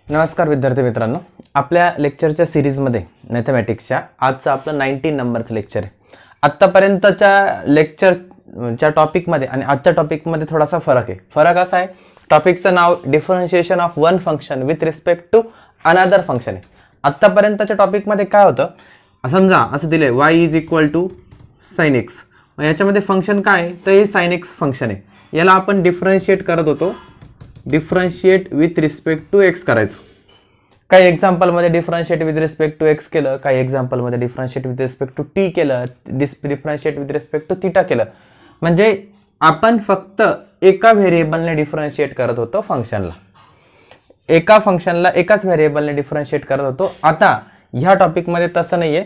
नमस्कार विद्यार्थी मित्रांनो, आपल्या लेक्चरच्या सिरीजमध्ये मॅथमॅटिक्सच्या आजचं आपलं 19 नंबरचं लेक्चर आहे. आत्तापर्यंतच्या लेक्चरच्या टॉपिकमध्ये आणि आजच्या टॉपिकमध्ये थोडासा फरक आहे. फरक असा आहे, टॉपिकचं नाव differentiation of one function with respect to another function आहे. आत्तापर्यंतच्या टॉपिकमध्ये काय होतं, समजा असं दिलं आहे y is equal to sine x. याच्यामध्ये फंक्शन काय आहे, तर हे साइन एक्स फंक्शन आहे. याला आपण डिफरन्शिएट करत होतो, differentiate with respect to X करायचो. काही एक्झाम्पलमध्ये differentiate with respect to x केलं, काही एक्झाम्पलमध्ये differentiate with respect to T केलं, differentiate with respect to theta केलं. म्हणजे आपण फक्त एका व्हेरिएबलने डिफरन्शिएट करत होतो फंक्शनला, एका फंक्शनला एकाच व्हेरिएबलने डिफरन्शिएट करत होतो. आता ह्या टॉपिकमध्ये तसं नाहीये,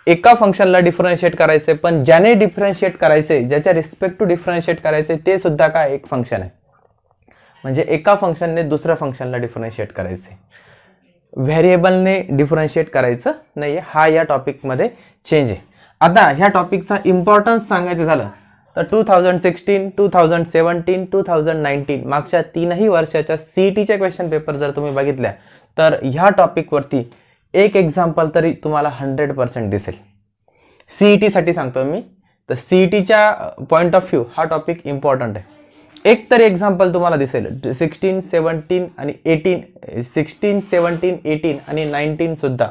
एका फंक्शनला डिफरन्शिएट करायचे, पण ज्याने डिफरन्शिएट करायचे, ज्याच्या रिस्पेक्ट टू डिफरन्शिएट करायचे ते सुद्धा काय एक फंक्शन आहे. म्हणजे एका फंक्शनने दुसऱ्या फंक्शनला डिफरन्शिएट करायचे, व्हेरिएबलने डिफरन्शिएट करायचं नाही. हा या टॉपिकमध्ये चेंज आहे. आता ह्या टॉपिकचा इम्पॉर्टन्स सांगायचं झालं तर 2016, 2017, 2019 मागच्या 3ही वर्षाच्या सीईटीच्या क्वेश्चन पेपर जर तुम्ही बघितल्या तर ह्या टॉपिकवरती एक एक्झाम्पल तरी तुम्हाला 100% दिसेल. सीईटीसाठी सांगतो मी, तर सीईटीच्या पॉईंट ऑफ व्ह्यू हा टॉपिक इम्पॉर्टंट आहे. एक तरी एक्झाम्पल तुम्हाला दिसेल 16, 17 आणि 18, 16, 17, 18 आणि 19 सुद्धा.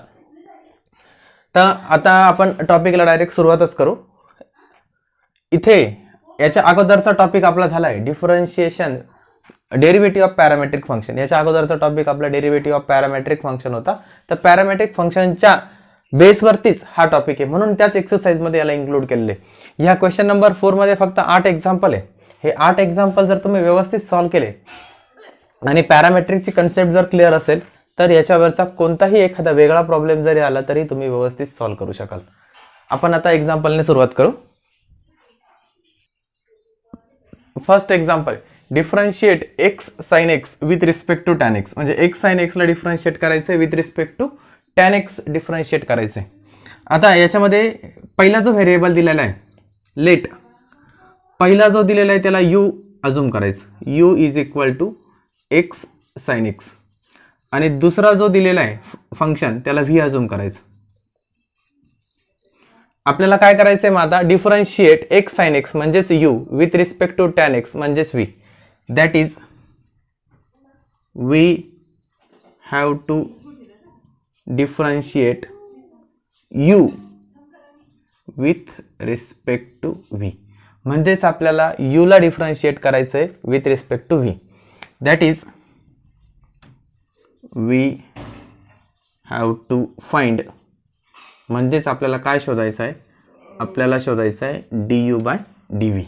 तर आता आपण टॉपिकला डायरेक्ट सुरुवातच करू. इथे याच्या अगोदरचा टॉपिक आपला झाला आहे differentiation derivative of parametric function. याच्या अगोदरचा टॉपिक आपला डेरिव्हेटिव्ह ऑफ पॅरामेट्रिक फंक्शन होता. तर पॅरामेट्रिक फंक्शनच्या बेसवरतीच हा टॉपिक आहे, म्हणून त्याच एक्सरसाइजमध्ये याला इन्क्लूड केलेले. ह्या क्वेश्चन नंबर 4 मध्ये फक्त 8 एक्झाम्पल आहे. हे 8 एक्झाम्पल जर तुम्ही व्यवस्थित सॉल्व्ह केले आणि पॅरामेट्रिकची कन्सेप्ट जर क्लिअर असेल तर याच्यावरचा कोणताही एखादा वेगळा प्रॉब्लेम जरी आला तरी तुम्ही व्यवस्थित सॉल्व्ह करू शकाल. आपण आता एक्झाम्पलने सुरुवात करू. First example, differentiate x sine x with respect to tan x. म्हणजे एक्स साइन एक्सला डिफरन्शिएट करायचं, with respect to tan x differentiate करायचं. आता याच्यामध्ये पहिला जो व्हेरिएबल दिलेला आहे लेट, पहिला जो दिलेला आहे त्याला यू अझूम करायचं, you is equal to x sine x. आणि दुसरा जो दिलेला आहे फंक्शन त्याला व्ही अझूम करायचं. आपल्याला काय करायचंय मग आता, डिफरन्शिएट एक्स साइन एक्स म्हणजेच U with respect to tan X म्हणजेच V. That is we have to differentiate U with respect to V. म्हणजेच आपल्याला यू ला डिफरन्शिएट करायचं आहे with respect to V. That is we have to find, म्हणजेच आपल्याला काय शोधायचं आहे, आपल्याला शोधायचं आहे D you by D V.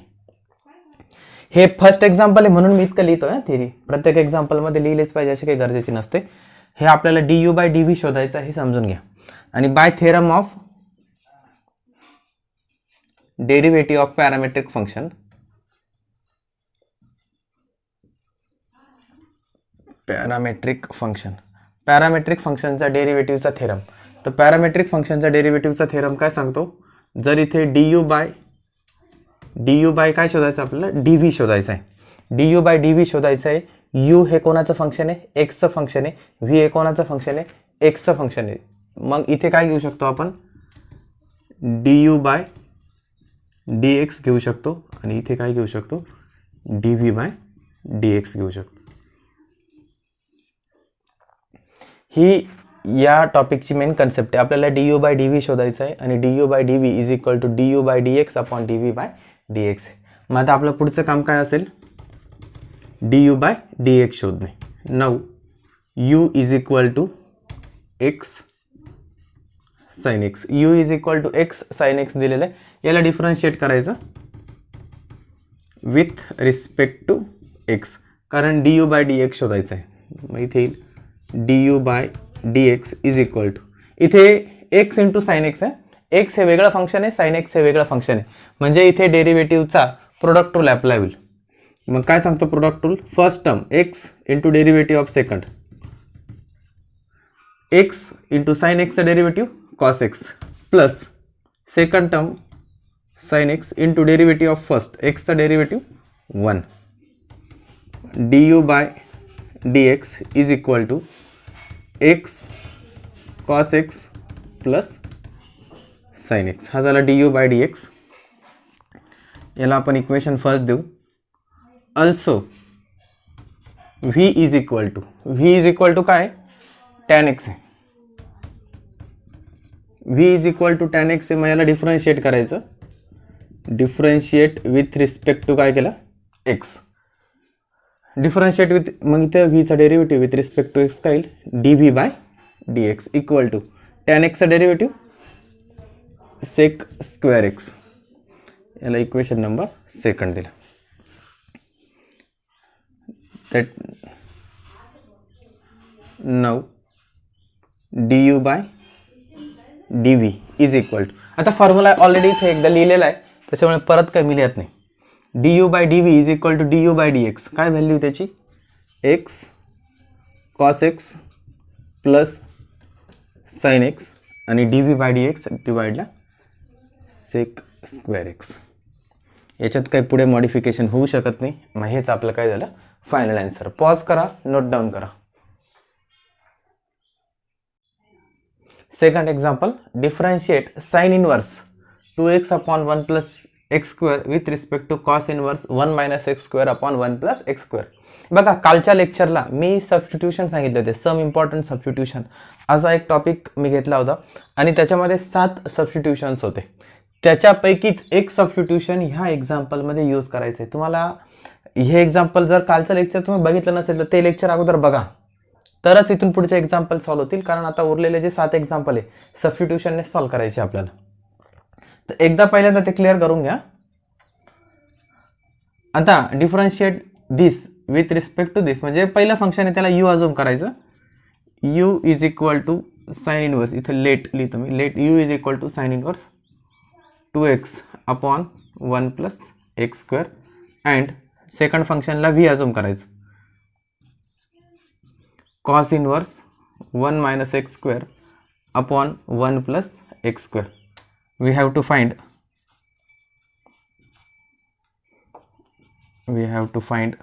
हे फर्स्ट एक्झाम्पल आहे म्हणून मी इतकं लिहितोय. थिअरी प्रत्येक एक्झाम्पलमध्ये लिहिलेच पाहिजे अशी काही गरजेची नसते. हे आपल्याला D you by D v शोधायचं आहे, हे समजून घ्या. आणि by theorem of derivative of parametric function, parametric फंक्शनचा डेरिव्हेटिव्हचा थेरम. तर पॅरामेट्रिक फंक्शनचा डेरिव्हेटिव्हचा थेरम काय सांगतो, जर इथे डी यू बाय काय शोधायचं, आपल्याला डी व्ही शोधायचं आहे. D you by D v शोधायचं आहे. यू हे कोणाचं फंक्शन आहे, एक्सचं फंक्शन आहे. व्ही हे कोणाचं फंक्शन आहे, एक्सचं फंक्शन आहे. मग इथे काय घेऊ शकतो आपण, d you by D x घेऊ शकतो आणि इथे काय घेऊ शकतो, d V by D x घेऊ शकतो. ही या टॉपिकची मेन कन्सेप्ट आहे. आपल्याला D you by D v शोधायचं आहे आणि d you by D V is equal to D you by D x upon D V by D x. मग आता आपलं पुढचं काम काय असेल, d you by D x शोधणे. Now u is equal to x sine x, u is equal to x sine x दिलेलं आहे. याला डिफरन्शिएट करायचं विथ रिस्पेक्ट टू एक्स, कारण d you by D x शोधायचं आहे. मग इथे येईल d you by D x is equal to, इथे एक्स इंटू साइन एक्स आहे. एक्स हे वेगळं फंक्शन आहे, साइन एक्स हे वेगळं फंक्शन आहे. म्हणजे इथे डेरिव्हेटिव्हचा प्रोडक्ट रूल अप्लाय होईल. मग काय सांगतो product rule, first term X into derivative of second, X into sine एक्सचं derivative cos X, plus second term sine x into derivative of first एक्सचा derivative 1. du by dx is equal to X cos X plus sine X, हा झाला D you by D x. याला आपण equation first देऊ. Also V is equal to काय, tan X आहे. V is equal to tan X आहे. मग याला डिफरन्शिएट करायचं. डिफरन्शिएट विथ रिस्पेक्ट टू काय केलं, एक्स. डिफरन्शिएट विथ, मग इथे व्हीचा derivative with respect to x काय येईल, D V by D x equal to tan एक्सचा डेरिव्हेटिव्ह सेक स्क्वेअर एक्स. याला इक्वेशन नंबर सेकंड दिला. That now D you by D V is equal to, आता formula already इथे एकदा लिहिलेला आहे त्याच्यामुळे परत काय मी लिहित नाही. D you by D V is equal to D you by D X. काय व्हॅल्यू त्याची, X cos X plus sine x आणि D V by D X डिवाइडला सेक स्क्वेअर एक्स. याच्यात काही पुढे मॉडिफिकेशन होऊ शकत नाही. मग हेच आपलं काय झालं फायनल आन्सर. पॉज करा, नोट डाऊन करा. Second example, differentiate sine inverse 2x upon 1 plus x square with respect to cos inverse 1 minus x square upon 1 plus x square. बघा कालच्या लेक्चरला मी सबस्टिट्यूशन सांगितले होते, सम इम्पॉर्टंट सबस्टिट्यूशन असा एक टॉपिक मी घेतला होता आणि त्याच्यामध्ये 7 सबस्टिट्यूशन्स होते. त्याच्यापैकीच एक सबस्टिट्यूशन ह्या एक्झाम्पलमध्ये यूज करायचं आहे. तुम्हाला हे एक्झाम्पल जर कालचं लेक्चर तुम्ही बघितलं नसेल तर ते लेक्चर अगोदर बघा, तरच इथून पुढचे एक्झाम्पल सॉल्व्ह होतील. कारण आता उरलेले जे 7 एक्झाम्पल आहे सबस्टिट्यूशनने सॉल्व्ह करायचे आपल्याला. तर एकदा पहिल्यांदा ते क्लिअर करून घ्या. आता differentiate this with respect to this, म्हणजे पहिलं फंक्शन आहे त्याला यू अजूम करायचं. You is equal to sine inverse, इथे लेट लिहितो मी, let U is equal to sine inverse 2x upon 1 plus x square and second फंक्शनला व्ही अजूम करायचं. Cos inverse 1 minus x square upon 1 plus x square. we have to find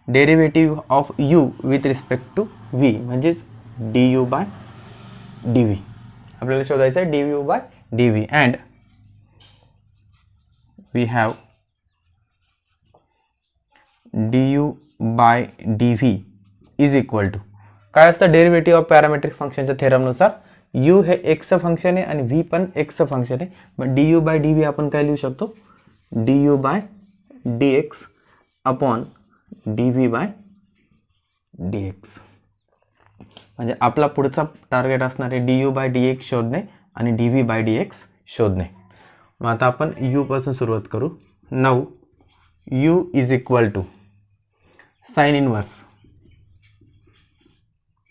derivative of u with respect to v, म्हणजेच du by dv आपल्याला शोधायचं आहे du by dv. and we have du by dv is equal to काय असतं, derivative of parametric फंक्शनच्या थेरमनुसार u हे x function आहे आणि v पण x फंक्शन आहे. मग du बाय dv आपण काय लिहू शकतो, du by dx upon dv by dx. म्हणजे आपला पुढचा टार्गेट असणार आहे du बाय dx शोधणे आणि dv बाय dx शोधणे. मग आता आपण u पासून सुरुवात करू. Now u is equal to sine inverse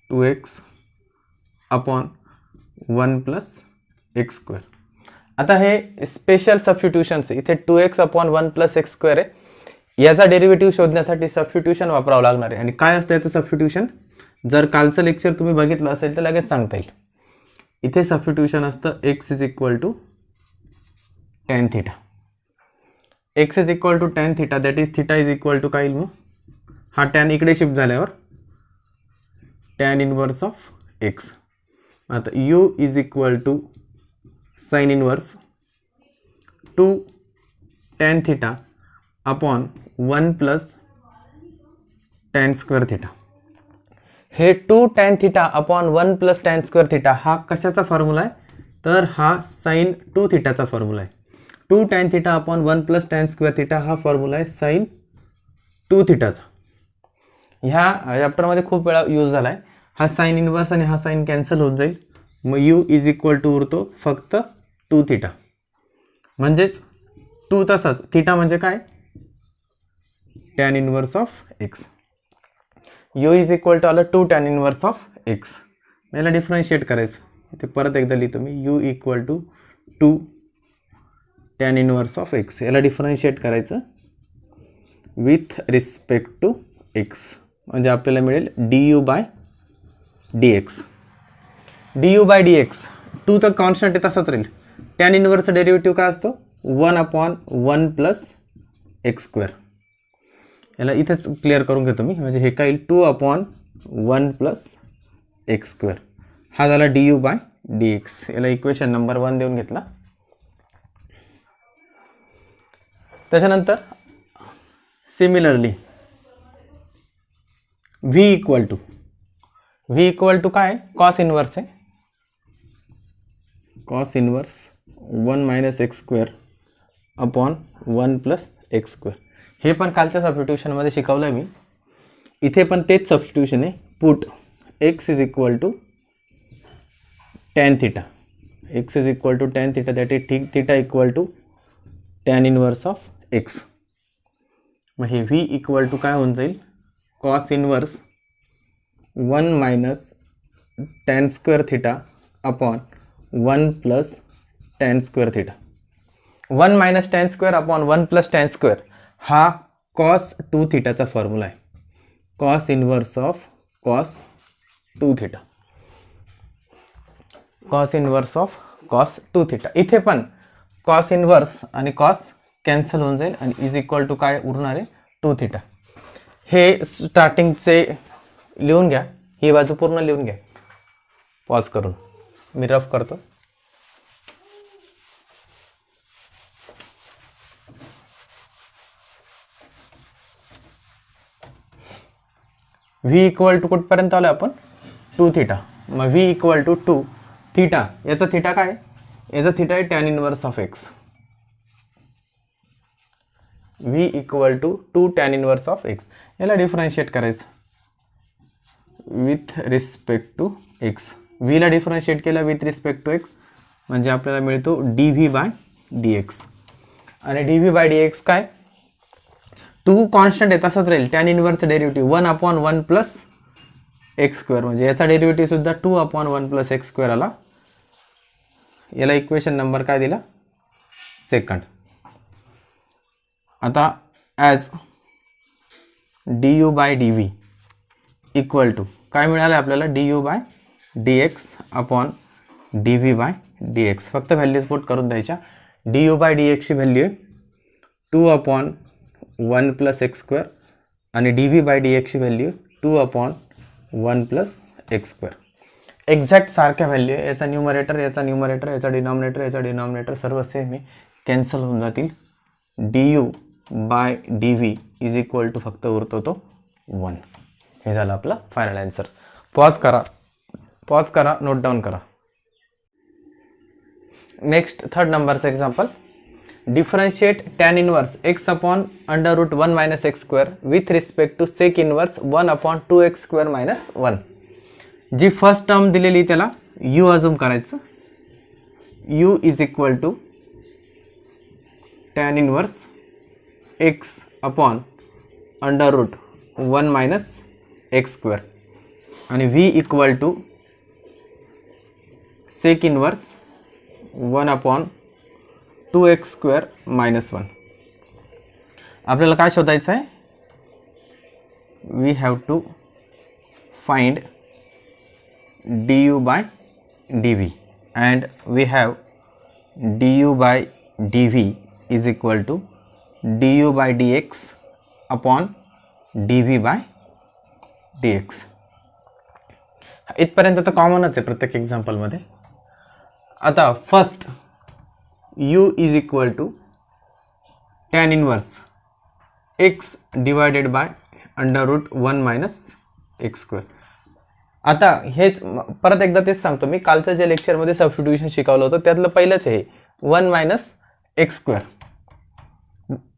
2x upon 1 plus x square. आता हे स्पेशल सबस्टिट्यूशन्स आहे. इथे 2x upon 1 plus x square आहे. याचा डेरिव्हेटिव्ह शोधण्यासाठी सबस्टिट्यूशन वापरावं लागणार आहे. आणि काय असतं याचं सबस्टिट्यूशन, जर कालचं लेक्चर तुम्ही बघितलं असेल तर लगेच सांगता येईल. इथे सबस्टिट्यूशन असतं x is equal to tan theta. x is equal to tan theta, that is theta is equal to काय, मग हा टॅन इकडे शिफ्ट झाल्यावर टॅन इनवर्स ऑफ एक्स. आता u is equal to sine inverse 2 tan theta upon 1 plus tan square theta. हे 2 tan theta upon 1 plus tan square theta हा कशाचा formula आहे, तर हा साइन 2 थिटाचा फॉर्म्युला आहे. 2 tan theta upon 1 plus tan square theta हा फॉर्म्युला आहे साइन 2 थिटाचा. ह्या चॅप्टरमध्ये खूप वेळा यूज झाला आहे. हा साइन इनवर्स आणि हा साइन कॅन्सल होत जाईल. मग u इज इक्वल टू उरतो फक्त 2 थिटा, म्हणजेच 2 तसाच, थिटा म्हणजे काय, tan inverse of x. u is equal to आलं 2 टॅन इनवर्स ऑफ एक्स. याला डिफरन्शिएट करायचं. इथे परत एकदा लिहितो मी, u equal to 2 tan inverse of x. याला डिफरन्शिएट करायचं विथ रिस्पेक्ट टू एक्स, म्हणजे आपल्याला मिळेल du by dx. du by dx 2 तर कॉन्स्टंट आहे तसाच राहील. टॅन इनवर्सचा डेरिव्हेटिव्ह काय असतो, 1 अपॉन 1 प्लस एक्स स्क्वेअर. याला इथेच क्लिअर करून घेतो मी, म्हणजे हे काय येईल 2 अपॉन 1 प्लस एक्स स्क्वेअर. हा झाला D you by D x. याला इक्वेशन नंबर 1 देऊन घेतला. त्याच्यानंतर सिमिलरली व्ही इक्वल टू काय, कॉस इन्व्हर्स आहे. Cos inverse 1 minus x square upon 1 plus x square. हे पण कालच्या सबस्टिट्यूशनमध्ये शिकवलं मी. इथे पण तेच सबस्टिट्यूशन आहे. Put x is equal to tan theta. X is equal to tan theta, that is theta equal to tan inverse of x. मग हे व्ही इक्वल टू काय होऊन जाईल, cos inverse 1 minus tan square theta upon 1 plus tan square theta. 1 minus tan square upon 1 plus tan square हा cos 2 थिटाचा formula आहे. Cos inverse of cos 2 theta. Cos inverse of cos 2 theta. इथे पण cos inverse आणि cos cancel होऊन जाईल आणि is equal to काय उरणार आहे, 2 थिटा. हे स्टार्टिंगचे लिहून घ्या, ही बाजू पूर्ण लिहून घ्या पॉज करून. मी रफ करतो. व्ही इक्वल टू कुठपर्यंत आलो आपण, 2 थिटा. मग व्ही इक्वल टू 2 थिटा. याचा थिटा काय, याचा थिटा आहे tan inverse of X. V equal to 2 tan inverse of x. याला डिफरन्शिएट करायचं विथ रिस्पेक्ट टू एक्स. व्हीला डिफरन्शिएट केला विथ रिस्पेक्ट टू एक्स म्हणजे आपल्याला मिळतो D V by D X. आणि D V by D X काय, 2 constant आहे तसंच राहील. टॅन इन्व्हर्सचं derivative 1 upon 1 plus x square म्हणजे याचा डेरिव्हेटिव्ह सुद्धा 2 अपॉन 1 प्लस एक्स स्क्वेअर आला. याला इक्वेशन नंबर काय दिला, सेकंड. आता as D you by D V equal to काय मिळालं आपल्याला, D you by D x upon D V by D X. फक्त व्हॅल्यूज पुट करून द्यायच्या. डी यू बाय डी एक्सची व्हॅल्यू आहे 2 अपॉन 1 प्लस एक्स स्क्वेअर आणि डी व्ही बाय डी एक्सची value 2 upon 1 plus x square. Exact सारख्या value आहे. याचा न्यूमरेटर, याचा न्यूमरेटर, याचा डिनॉमिनेटर, याचा डिनॉमिनेटर सर्व सेम आहे, कॅन्सल होऊन जातील. D you by D V is equal to फक्त उरतो तो 1. हे झालं आपला फायनल आन्सर. पॉज करा, नोट डाऊन करा. नेक्स्ट थर्ड नंबरचं example. Differentiate tan inverse x upon under root 1 minus x square with respect to sec inverse 1 upon 2 x square minus 1. जी फर्स्ट टर्म दिलेली त्याला यू अझूम करायचं. You is equal to tan inverse x upon under root 1 minus x square आणि v equal to sec inverse 1 upon 2 x square minus 1. आपल्याला काय शोधायचं आहे, we have to find d you by D v and we have d you by D V is equal to D you by D x upon D V by D x. इथपर्यंत तर कॉमनच आहे प्रत्येक एक्झाम्पलमध्ये. आता first u is equal to tan inverse x divided by under root 1 minus x square. आता हेच परत एकदा तेच सांगतो मी, कालच्या जे लेक्चरमध्ये सबस्टिट्यूशन शिकवलं होतं त्यातलं पहिलंच आहे 1 minus x square.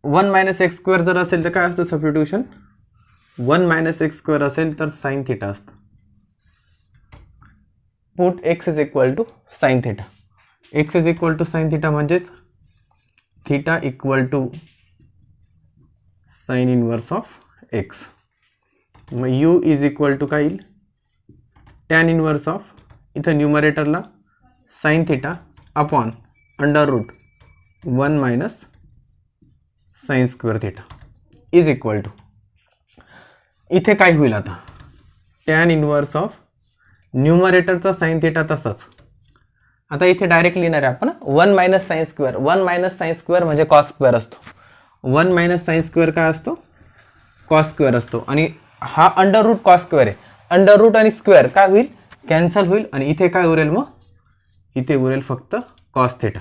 1 minus x square जर असेल तर काय असतं सबस्टिट्यूशन, 1 मायनस एक्स स्क्वेअर असेल तर साइन थिटा असतं. Put x is equal to sine theta. X is equal to sine theta म्हणजेच theta equal to sine inverse of x. मग यू इज इक्वल टू काय येईल, टॅन इन्व्हर्स ऑफ, इथं न्यूमरेटरला sine theta upon under root 1 minus sine square theta is equal to, इथे काय होईल आता, टॅन इन्व्हर्स ऑफ न्यूमरेटरचा साइन थिटा तसाच. आता इथे डायरेक्ट लिहिणार आहे आपण 1 minus sine square. 1 minus sine square म्हणजे कॉस स्क्वेअर असतो. 1 मायनस साइन स्क्वेअर काय असतो, कॉस स्क्वेअर असतो. आणि हा अंडर रूट कॉस स्क्वेअर आहे. अंडर रूट आणि स्क्वेअर काय होईल, कॅन्सल होईल आणि इथे काय उरेल मग, इथे उरेल फक्त कॉस थिटा.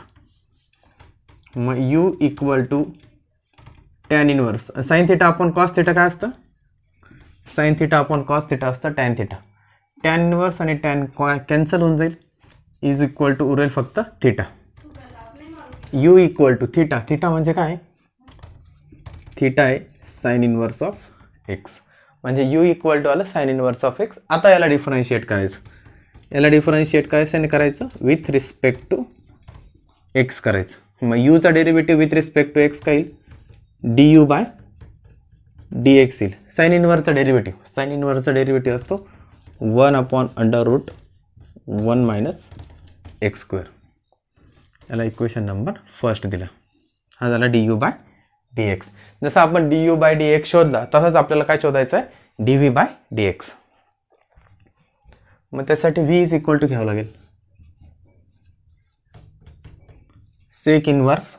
मग u equal to tan inverse sine theta upon cos theta काय असतं, sine theta upon cos theta असतं टॅन थिटा. टॅन इनवर्स आणि टॅन कॅन्सल होऊन जाईल, इज इक्वल टू उरेल फक्त theta. U equal to theta, theta म्हणजे काय, थिटा आहे साईन इनवर्स ऑफ एक्स, म्हणजे यू इक्वल टू आलं साईन इनवर्स ऑफ एक्स. आता याला डिफरन्शिएट करायचं, याला डिफरन्शिएट करायचं विथ रिस्पेक्ट टू एक्स करायचं. मग यूचा derivative with respect to x काय येईल, d you by D x येईल. साईन इनवर्सचा डेरिव्हेटिव्ह असतो 1/√1 मायनस एक्स स्क्वेअर. याला इक्वेशन नंबर फर्स्ट दिला. हा झाला D you by D x. जसं आपण d you by D x शोधला तसंच आपल्याला काय शोधायचं आहे, d V by D x. मग त्यासाठी व्ही इज इक्वल टू घ्यावं लागेल सेक इनवर्स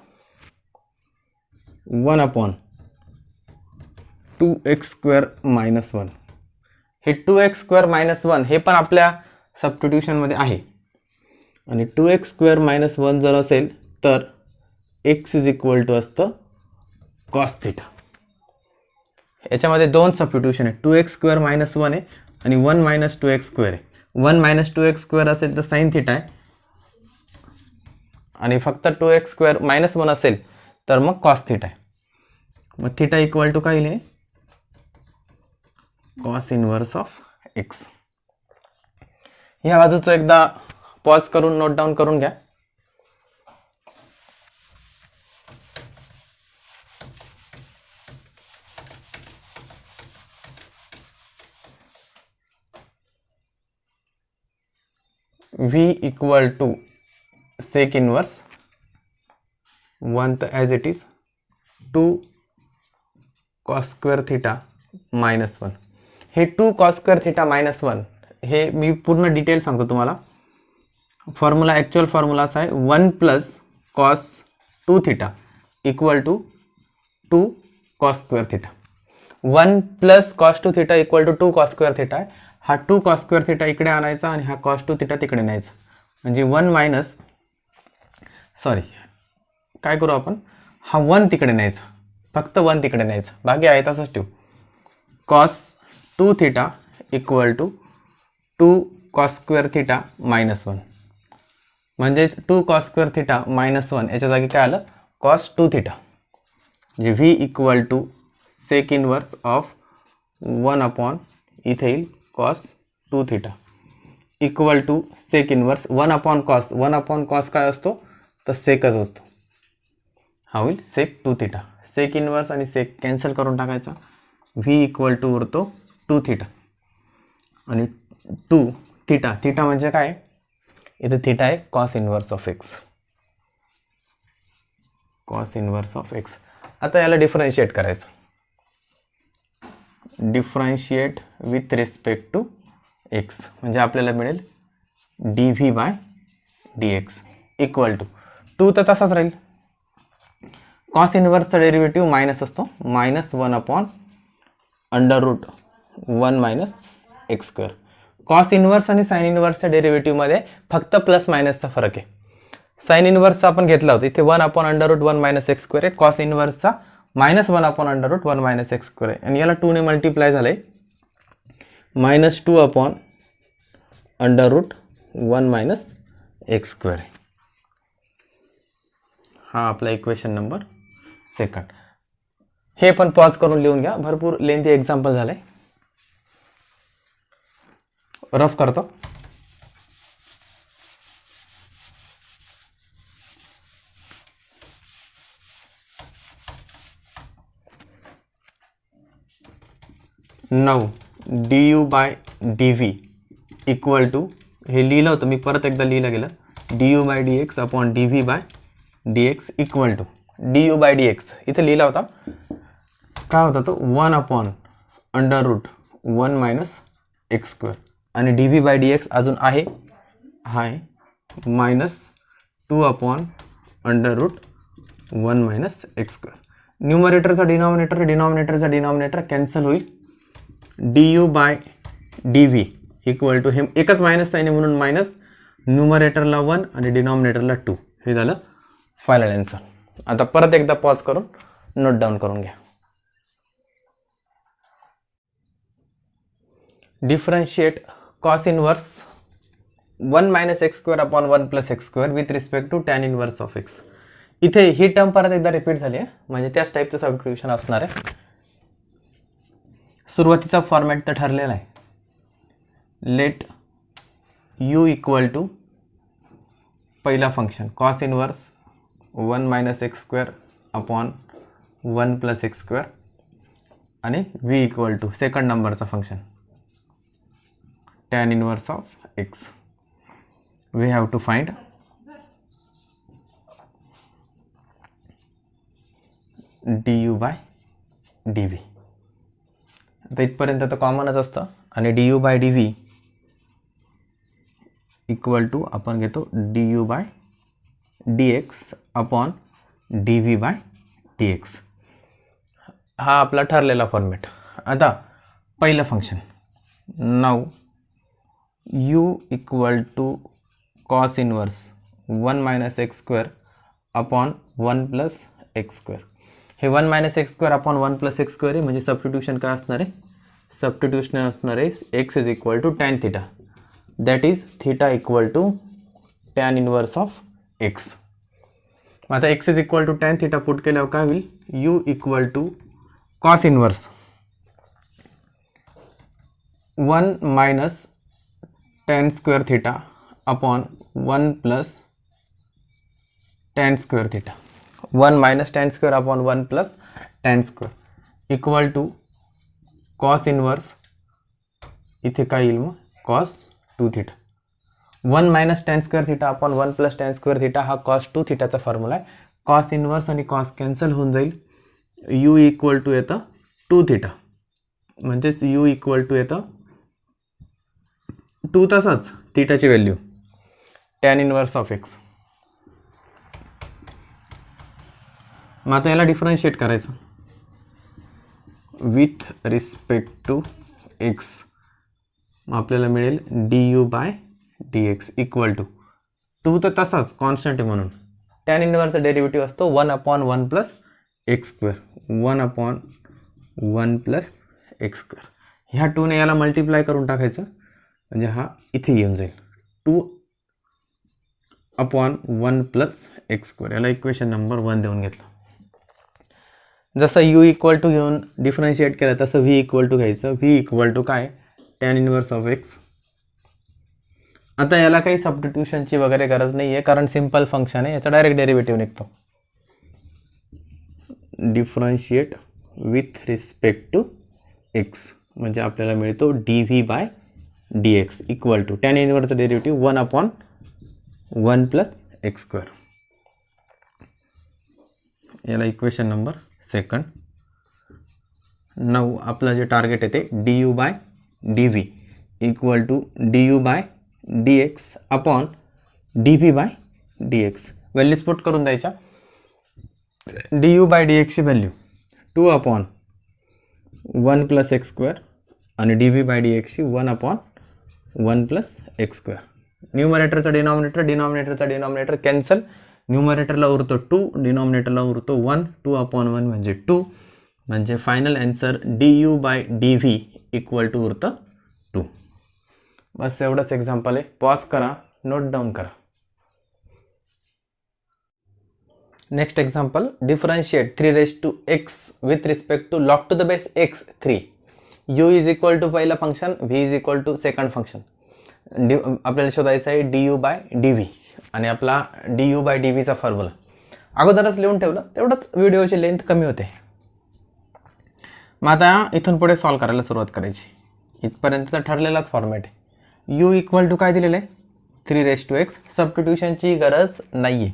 1/2x² मायनस 1. हे 2x² मायनस 1 हे पण आपल्या सबस्टिट्यूशनमध्ये आहे. आणि 2x² मायनस 1 जर असेल तर x इज इक्वल टू असतं कॉस थिटा. याच्यामध्ये दोन सबस्टिट्यूशन आहे, 2x² मायनस 1 आहे आणि 1 मायनस 2x² आहे. 1 मायनस 2x² असेल तर साईन थिटा आहे आणि फक्त 2x² मायनस 1 असेल तर मग कॉस थिटा आहे. मग थिटा इक्वल टू काय आहे, कॉस इनवर्स ऑफ एक्स. ह्या बाजूचं एकदा पॉज करून नोट डाऊन करून घ्या. v equal to sec inverse 1 तर as it is 2 cos square theta minus 1. हे 2 कॉस स्क्वेअर थिटा मायनस 1 हे मी पूर्ण डिटेल सांगतो तुम्हाला. फॉर्म्युला ॲक्च्युअल फॉर्म्युला असा आहे 1 plus cos 2 theta equal to 2 cos square theta. 1 plus cos 2 theta equal to 2 cos square theta आहे. हा 2 cos square theta इकडे आणायचा आणि हा कॉस 2 थिटा तिकडे न्यायचा. म्हणजे 1 मायनस सॉरी काय करू आपण, हा 1 तिकडे न्यायचा, फक्त 1 तिकडे न्यायचा, बाकी आहे तसंच ठेवू. Cos 2 theta equal to 2 cos square theta minus 1. म्हणजे 2 कॉस स्क्वेअर थिटा मायनस 1 याच्या जागी काय आलं, कॉस 2 थिटा. म्हणजे v equal to sec inverse of 1 upon इथे येईल cos 2 theta equal to sec inverse 1 upon cos. 1 upon cos काय असतो तर सेकच असतो, हा होईल सेक 2 थिटा. सेक इनवर्स आणि सेक कॅन्सल करून टाकायचा. व्ही इक्वल टू उरतो 2 थिटा आणि 2 थिटा. थिटा म्हणजे काय, इथे थिटा आहे cos inverse of x, cos inverse of x. आता याला डिफरन्शिएट करायचं, differentiate with respect to x. म्हणजे आपल्याला मिळेल d V by D x equal to 2 तर तसाच राहील. कॉस इनवर्सचा डेरिव्हेटिव्ह मायनस असतो, minus 1 upon √1 minus x square. Cos inverse आणि साईन इनवर्सच्या डेरिव्हेटिव्हमध्ये फक्त प्लस मायनसचा फरक आहे. साईन इनवर्सचा आपण घेतला होता, इथे 1 अपॉन √1 मायनस एक्स स्क्वेअर आहे. कॉस इनवर्सचा minus 1 upon √1 minus x square आहे. आणि याला 2 ने मल्टिप्लाय झालं आहे, minus 2 upon √1 minus x square आहे. हा आपला इक्वेशन नंबर सेकंड. हे पण पॉज करून लिहून घ्या, भरपूर लेंथी एक्झाम्पल झालंय. रफ करतो. नऊ d you by D V equal to, हे लिहिलं होतं मी, परत एकदा लिहिलं गेलं, d you by D x upon D V by D x equal to D you by D x. इथे लिहिला होता, काय होता तो 1 अपॉन √1 मायनस एक्स स्क्वेअर. आणि D V by D x अजून आहे, हाय minus 2 upon √1 minus x square. न्यूमरेटरचा डिनॉमिनेटर, डिनॉमिनेटरचा डिनॉमिनेटर कॅन्सल होईल. D you by D V equal to, हे एकच मायनस साईन आहे म्हणून मायनस, न्यूमरेटरला 1 आणि डिनॉमिनेटरला 2. हे झालं फायनल आन्सर. आता परत एकदा पॉज करून नोट डाऊन करून घ्या. Differentiate cos inverse 1 minus x square upon 1 plus x square with respect to tan inverse of x. इथे ही टर्म परत एकदा रिपीट झाली आहे, म्हणजे त्याच टाईपचं सबस्टिट्यूशन असणार आहे. सुरुवातीचा फॉर्मॅट तर ठरलेला आहे. लेट यू इक्वल टू पहिला function cos inverse 1 minus x square upon 1 plus x square आणि व्ही इक्वल टू सेकंड नंबरचा function tan inverse of x. We have to find du by dv. आता इथपर्यंत तर कॉमनच असतं आणि du by dv equal to आपण घेतो du by dx upon dv by dx. हा आपला ठरलेला फॉर्मॅट. आता पहिलं फंक्शन नाव u equal to cos inverse 1 minus x square upon 1 plus x square. हे 1 minus x square upon 1 plus x square आहे, म्हणजे सबस्टिट्यूशन काय असणार आहे, सबस्टिट्यूशन असणार आहे x is equal to tan theta, that is theta equal to tan inverse of x. आता x is equal to tan theta put केल्यावर काय होईल, u equal to cos inverse 1 minus tan square theta upon 1 plus tan square theta. 1 minus tan square upon 1 plus tan square equal to cos inverse, इथे काय येईल मग cos 2 theta. 1 minus tan square theta upon 1 plus tan square theta हा cos 2 थिटाचा formula आहे. Cos inverse आणि cos cancel होऊन जाईल. यू इक्वल टू येतं 2 थिटा, म्हणजेच यू इक्वल टू येतं 2 तसाच थिटाची value tan inverse of x. मग आता याला डिफरन्शिएट करायचं विथ रिस्पेक्ट टू एक्स. मग आपल्याला मिळेल du by dx equal to 2 तर तसाच कॉन्स्टंट आहे म्हणून टॅन इनवर्सचा डेरिव्हेटिव्ह असतो 1 upon 1 plus x square, 1 upon 1 plus x square. ह्या 2 ने याला मल्टिप्लाय करून टाकायचं, म्हणजे हा इथे येऊन जाईल 2 अपॉन 1 प्लस एक्स स्क्वेअर. याला इक्वेशन नंबर 1 देऊन घेतलं. जसं u इक्वल टू घेऊन डिफरन्शिएट केलं तसं v इक्वल टू घ्यायचं. v इक्वल टू काय, टॅन इनवर्स ऑफ एक्स. आता याला काही सबस्टिट्यूशनची वगैरे गरज नाही आहे, कारण सिंपल फंक्शन आहे, याचा डायरेक्ट डेरिव्हेटिव्ह निघतो. Differentiate with respect to x म्हणजे आपल्याला मिळतो dv by dx equal to tan इनवर्सचा derivative 1 upon 1 plus x square. याला इक्वेशन नंबर सेकंड. नाऊ आपलं जे टार्गेट आहे ते du by dv equal to du by dx upon dv by dx. Values put करून द्यायच्या. du बाय dx ची value 2 upon 1 plus x square आणि dv by dx ची 1 अपॉन 1 प्लस एक्स स्क्वेअर. न्यूमरेटरचा डिनॉमिनेटर, डिनॉमिनेटरचा denominator cancel, न्यूमरेटरला उरतो 2, डिनॉमिनेटरला उरतो 1, 2 अपॉन 1 म्हणजे 2, म्हणजे final answer du by dv equal to उरतं 2. बस एवढंच एक्झाम्पल आहे. पॉज करा, नोट डाऊन करा. Next example, differentiate 3 raise to x with respect to log to the base x 3. u is equal to पहिला function, v is equal to second function. आपल्याला शोधायचं आहे du बाय dv आणि आपला du bye dvचा formula अगोदरच लिहून ठेवलं, तेवढंच व्हिडिओची लेंथ कमी होते. मग आता इथून पुढे सॉल्व करायला सुरुवात करायची. इथपर्यंतचा ठरलेलाच फॉर्मॅट आहे. u इक्वल टू काय दिलेलं आहे, 3 रेज टू एक्स. सबस्टिट्यूशनची गरज नाही आहे,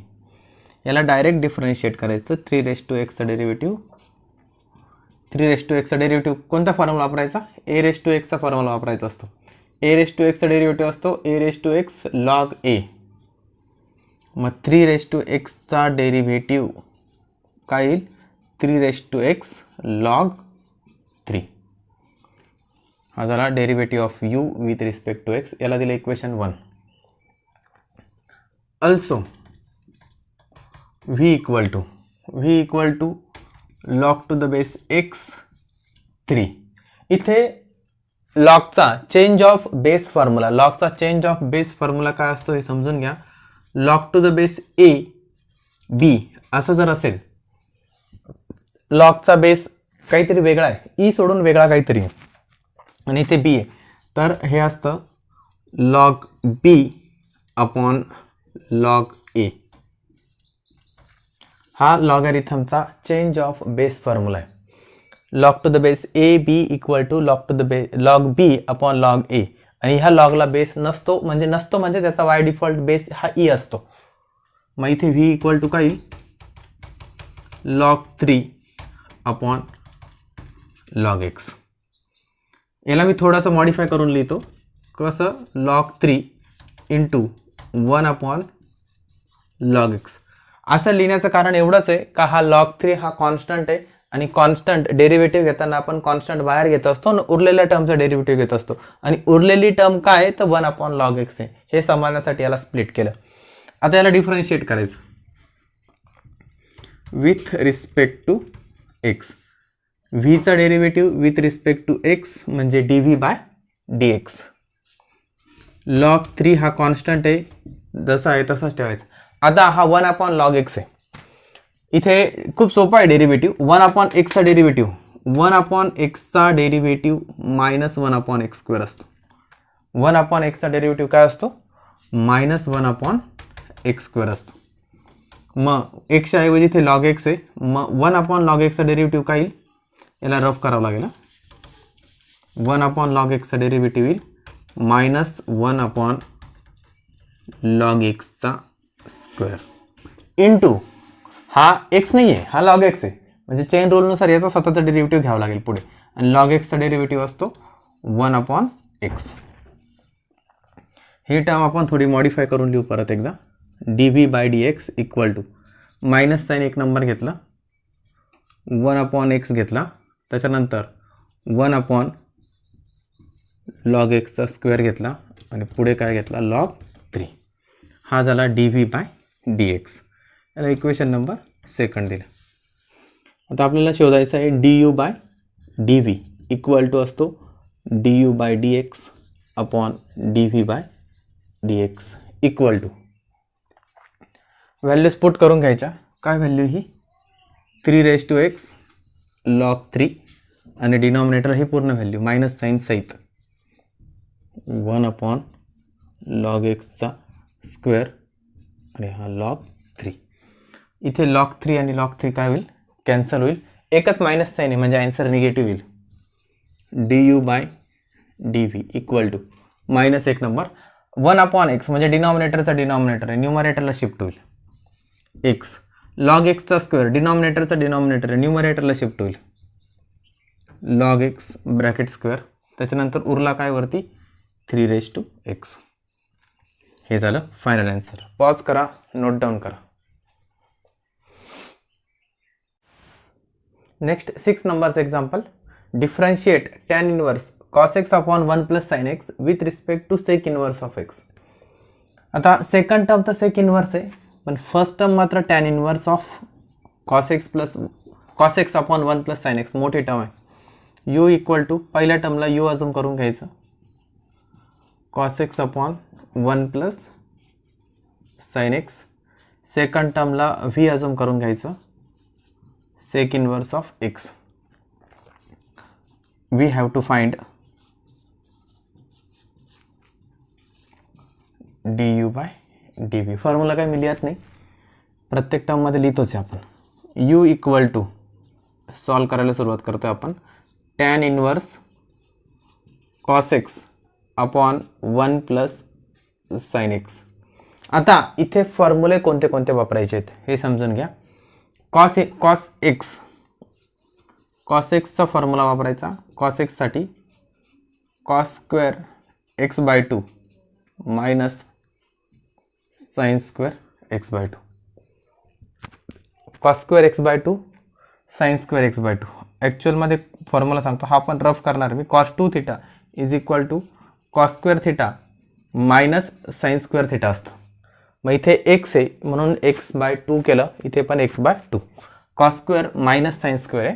याला डायरेक्ट डिफरन्शिएट करायचं. 3 रेज टू एक्सचा डेरिव्हेटिव्ह, 3 रेज टू एक्सचा डेरिव्हेटिव्ह कोणता फॉर्म्युला वापरायचा, a रेज टू एक्सचा फॉर्म्युला वापरायचा असतो. a रेज टू एक्सचा डेरिव्हेटिव्ह असतो a raise to x log a. मग 3 रेज टू एक्सचा डेरिव्हेटिव्ह काय येईल, 3 रेज टू एक्स लॉग 3. हा झाला derivative of u with respect to x, याला दिलं equation 1. Also v equal to log to the base x 3. इथे लॉगचा चेंज ऑफ बेस फॉर्म्युला काय असतो हे समजून घ्या. Log to the base a b असं जर असेल, लॉगचा बेस काहीतरी वेगळा आहे, ई सोडून वेगळा काहीतरी आहे आणि इथे बी आहे, तर हे असतं log b upon log a. हा लॉगॅरिथमचा चेंज ऑफ बेस फॉर्म्युला आहे. Log to the base a b equal to log b upon log a. आणि ह्या लॉगला बेस नसतो म्हणजे त्याचा वाय डिफॉल्ट बेस हा ई असतो. मग इथे व्ही इक्वल टू काय, लॉग 3 अपॉन लॉग एक्स. याला मी थोडंसं मॉडिफाय करून लिहितो. कसं, log 3 into 1 upon log x. असं लिहिण्याचं कारण एवढंच आहे का हा लॉग 3 हा कॉन्स्टंट आहे आणि कॉन्स्टंट डेरिव्हेटिव्ह घेताना आपण कॉन्स्टंट बाहेर घेत असतो आणि उरलेल्या टर्मचा डेरिव्हेटिव्ह घेत असतो. आणि उरलेली टर्म काय आहे तर 1 अपॉन लॉग एक्स आहे. हे समजण्यासाठी याला स्प्लिट केलं. आता याला डिफरन्शिएट करायचं विथ रिस्पेक्ट टू एक्स. व्हीचा derivative with respect to x म्हणजे d V by D x. Log 3 हा कॉन्स्टंट आहे, जसा आहे तसाच ठेवायचा. आता हा 1 अपॉन लॉग एक्स आहे. इथे खूप सोपा आहे डेरिव्हेटिव्ह. 1 अपॉन एक्सचा derivative minus 1 upon x square असतो. 1 अपॉन एक्सचा डेरिव्हेटिव्ह काय असतो, मायनस 1 अपॉन एक्स स्क्वेअर असतो. मग एक्सच्या ऐवजी इथे लॉग एक्स आहे, मग 1 अपॉन लॉग एक्सचा डेरिव्हेटिव्ह काय येईल, याला रफ करावं लागेल. 1 अपॉन लॉग एक्सचा डेरिव्हेटिव्ह येईल मायनस 1 अपॉन लॉग एक्सचा स्क्वेअर इंटू हा एक्स नाही आहे, हा लॉग एक्स आहे. म्हणजे चेन रूलनुसार याचा स्वतःचा डेरिव्हेटिव्ह घ्यावा लागेल पुढे. आणि लॉग एक्सचा डेरिव्हेटिव्ह असतो 1 अपॉन एक्स. ही टर्म आपण थोडी मॉडिफाय करून लिहू परत एकदा. D V by D x equal to minus sign एक नंबर घेतला, 1 अपॉन एक्स घेतला, त्याच्यानंतर 1 अपॉन लॉग एक्सचा स्क्वेअर घेतला आणि पुढे काय घेतला, लॉग 3. हा झाला d V by D x. याला इक्वेशन नंबर 2 दिला. आता आपल्याला शोधायचं आहे D you by D V equal to असतो d you by D x upon D V by D x equal to values put करून घ्यायच्या. काय व्हॅल्यू ही 3x log 3 आणि डिनॉमिनेटर ही पूर्ण व्हॅल्यू मायनस साईन सहित 1 अपॉन लॉग एक्सचा square आणि हा लॉग 3. इथे लॉग 3 आणि लॉग 3 काय होईल, कॅन्सल होईल. एकच मायनस साईन आहे म्हणजे आन्सर निगेटिव्ह येईल. D you by D V equal to minus एक नंबर 1 अपॉन एक्स म्हणजे डिनॉमिनेटरचा डिनॉमिनेटर आहे, न्यूमरेटरला शिफ्ट होईल. एक्स लॉग एक्सचा स्क्वेअर डिनॉमिनेटरचा डिनॉमिनेटर आहे, न्यूमरेटरला शिफ्ट होईल. लॉग एक्स ब्रॅकेट स्क्वेअर, त्याच्यानंतर उरला काय वरती 3x. हे झालं फायनल आन्सर. पॉज करा, नोट डाऊन करा. नेक्स्ट 6 नंबरचं एक्झाम्पल. डिफरन्शिएट tan इनवर्स cos x upon 1 plus sine x with respect to sec inverse of x. आता सेकंड टर्म तर सेक इनवर्स आहे, पण फर्स्ट टर्म मात्र tan inverse of cos x upon 1 plus sine x मोठी term आहे. u equal to पहिल्या टर्मला u assume करून घ्यायचं cos x upon 1 plus sine x. Second टर्मला v अजूम करून घ्यायचं sec inverse of x. We have to find du by dv. Formula काय मी लिहित नाही, प्रत्येक टर्म मध्ये लिहितोच आहे आपण. u इक्वल टू सॉल्व करायला सुरुवात करतोय आपण tan इनवर्स cos x upon 1 plus sine x. आता इथे फॉर्म्युले कोणते कोणते वापरायचे आहेत हे समजून घ्या. cos xचा फॉर्म्युला वापरायचा. cos x साठी cos square x by 2 minus sine square x by 2. cos square x by 2 sine square x by 2. ॲक्च्युअलमध्ये फॉर्म्युला सांगतो, हा पण रफ करणार मी. cos 2 theta is equal to cos square theta minus sine square theta असतं. मग इथे x आहे म्हणून एक्स बाय टू केलं, इथे पण x by two. Cos square minus sine square आहे.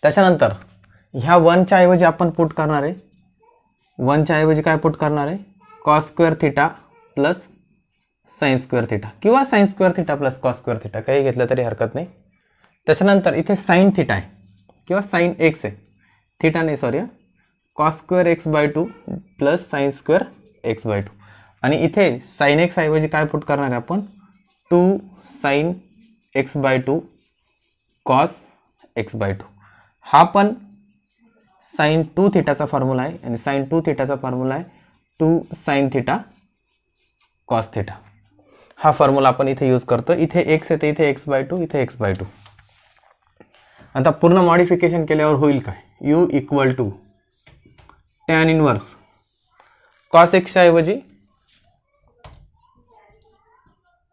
त्याच्यानंतर ह्या वनच्या ऐवजी आपण पुट करणार आहे, वनच्या ऐवजी काय पुट करणार आहे, cos square theta plus sine square theta किंवा sine square theta plus cos square theta काही घेतलं तरी हरकत नाही. त्याच्यानंतर इथे साईन थिटा आहे किंवा साईन एक्स आहे, थिटा नाही sorry, cos square x by two plus sine square x by two. आणि इथे साईन एक्स ऐवजी काय पुट करणार आहे आपण, two sine x by two cos x by two. हा पण साईन टू थिटाचा फॉर्म्युला आहे आणि साईन टू थिटाचा फॉर्म्युला आहे two sine theta cos theta. हा फॉर्म्युला आपण इथे यूज करतो. इथे एक्स येते, इथे एक्स बाय टू, इथे एक्स बाय टू. आता पूर्ण मॉडिफिकेशन केल्यावर होईल काय, u equal to tan inverse cos एक्सच्या ऐवजी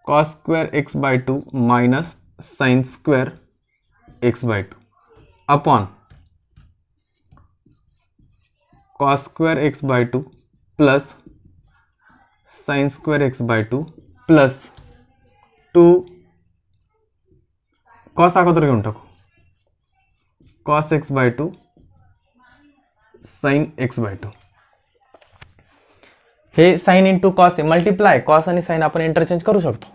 cos square x by two minus sine square x by two upon cos square x by two plus sine square x by two plus two cos अगोदर घेऊन टाकू, cos x by two sine x by two. हे sine into cos आहे, multiply cos आणि sine आपण interchange करू शकतो.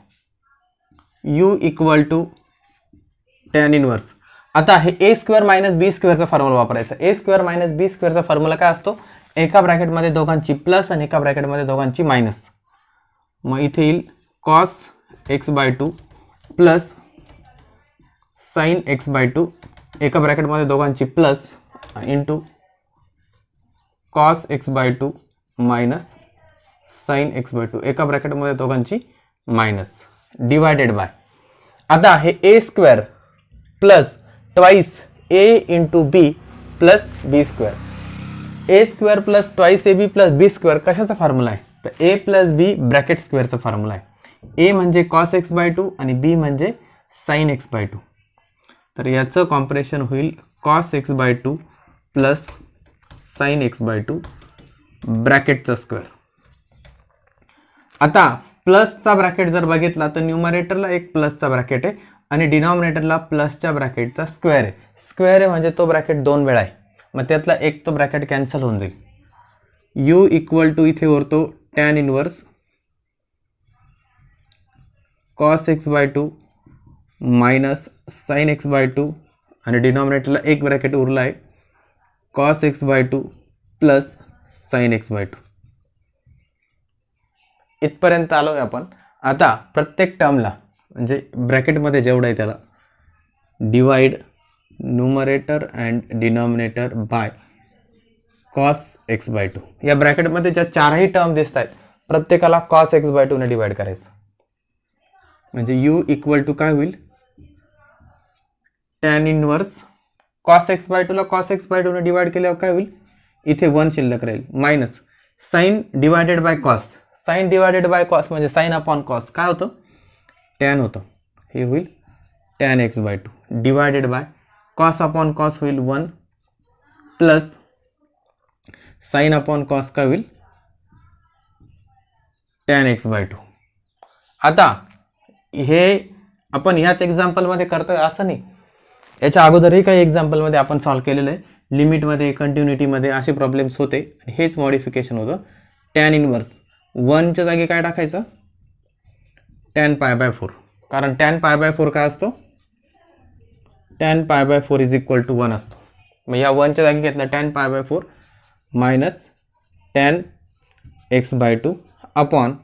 U equal to tan inverse. आता हे ए स्क्वेअर मायनस बी स्क्वेअरचा फॉर्म्युला वापरायचा. ए स्क्वेअर मायनस बी स्क्वेअरचा फॉर्म्युला काय असतो, एका ब्रॅकेटमध्ये दोघांची प्लस आणि एका ब्रॅकेटमध्ये दोघांची मायनस. मग इथे येईल cos x by two plus sine x by two, एका ब्रॅकेटमध्ये दोघांची plus into cos x by two minus sine x by two, एका ब्रॅकेटमध्ये दोघांची मायनस, डिवायडेड बाय. आता हे a square plus twice a into b plus b square. A square plus twice a b plus b square कशाचा formula आहे, तर a plus b bracket स्क्वेअरचा formula आहे. ए म्हणजे कॉस एक्स बाय टू आणि बी म्हणजे साईन एक्स बाय टू. तर याचं कॉम्प्रेशन होईल cos x by two plus sine x by two ब्रॅकेटचा स्क्वेअर. आता प्लसचा ब्रॅकेट जर बघितला तर न्यूमरेटरला एक प्लसचा ब्रॅकेट आहे आणि डिनॉमिनेटरला प्लसच्या ब्रॅकेटचा स्क्वेअर आहे. स्क्वेअर आहे म्हणजे तो ब्रॅकेट दोन वेळा आहे, मग त्यातला एक तो ब्रॅकेट कॅन्सल होऊन जाईल. यू इक्वल टू इथे वरतो tan inverse cos x by two minus sine x by two आणि डिनॉमिनेटरला एक ब्रॅकेट उरला आहे cos x by two plus sine x by two. इथपर्यंत आलो आहे आपण. आता प्रत्येक टर्मला म्हणजे ब्रॅकेटमध्ये जेवढं आहे त्याला divide numerator and denominator by cos x by two. या ब्रॅकेटमध्ये ज्या चारही टर्म दिसत आहेत प्रत्येकाला कॉस एक्स बाय टूने डिवाइड करायचं. म्हणजे यू इक्वल टू काय होईल, tan inverse cos x by टूला कॉस एक्स बाय टूने डिवाइड केल्यावर काय होईल, इथे वन शिल्लक राहील minus sine divided by cos. Sine divided by cos म्हणजे साईन अपॉन कॉस काय होतं, टॅन होतं. हे होईल tan x by two divided by cos upon cos होईल one plus sine upon cos काय होईल, टॅन एक्स बाय टू. आता हे आपण ह्याच एक्झाम्पलमध्ये करतोय असं नाही, याच्या अगोदरही काही एक्झाम्पलमध्ये आपण सॉल्व्ह केलेलं आहे. लिमिटमध्ये कंटिन्युटीमध्ये असे प्रॉब्लेम्स होते. हेच मॉडिफिकेशन होतं. टॅन इनवर्स वनच्या जागी काय टाकायचं, टॅन पाय बाय फोर. कारण टॅन पाय बाय फोर काय असतो, tan pi by four is equal to one असतो. मग या वनच्या जागी घेतला tan pi by four minus tan x by two upon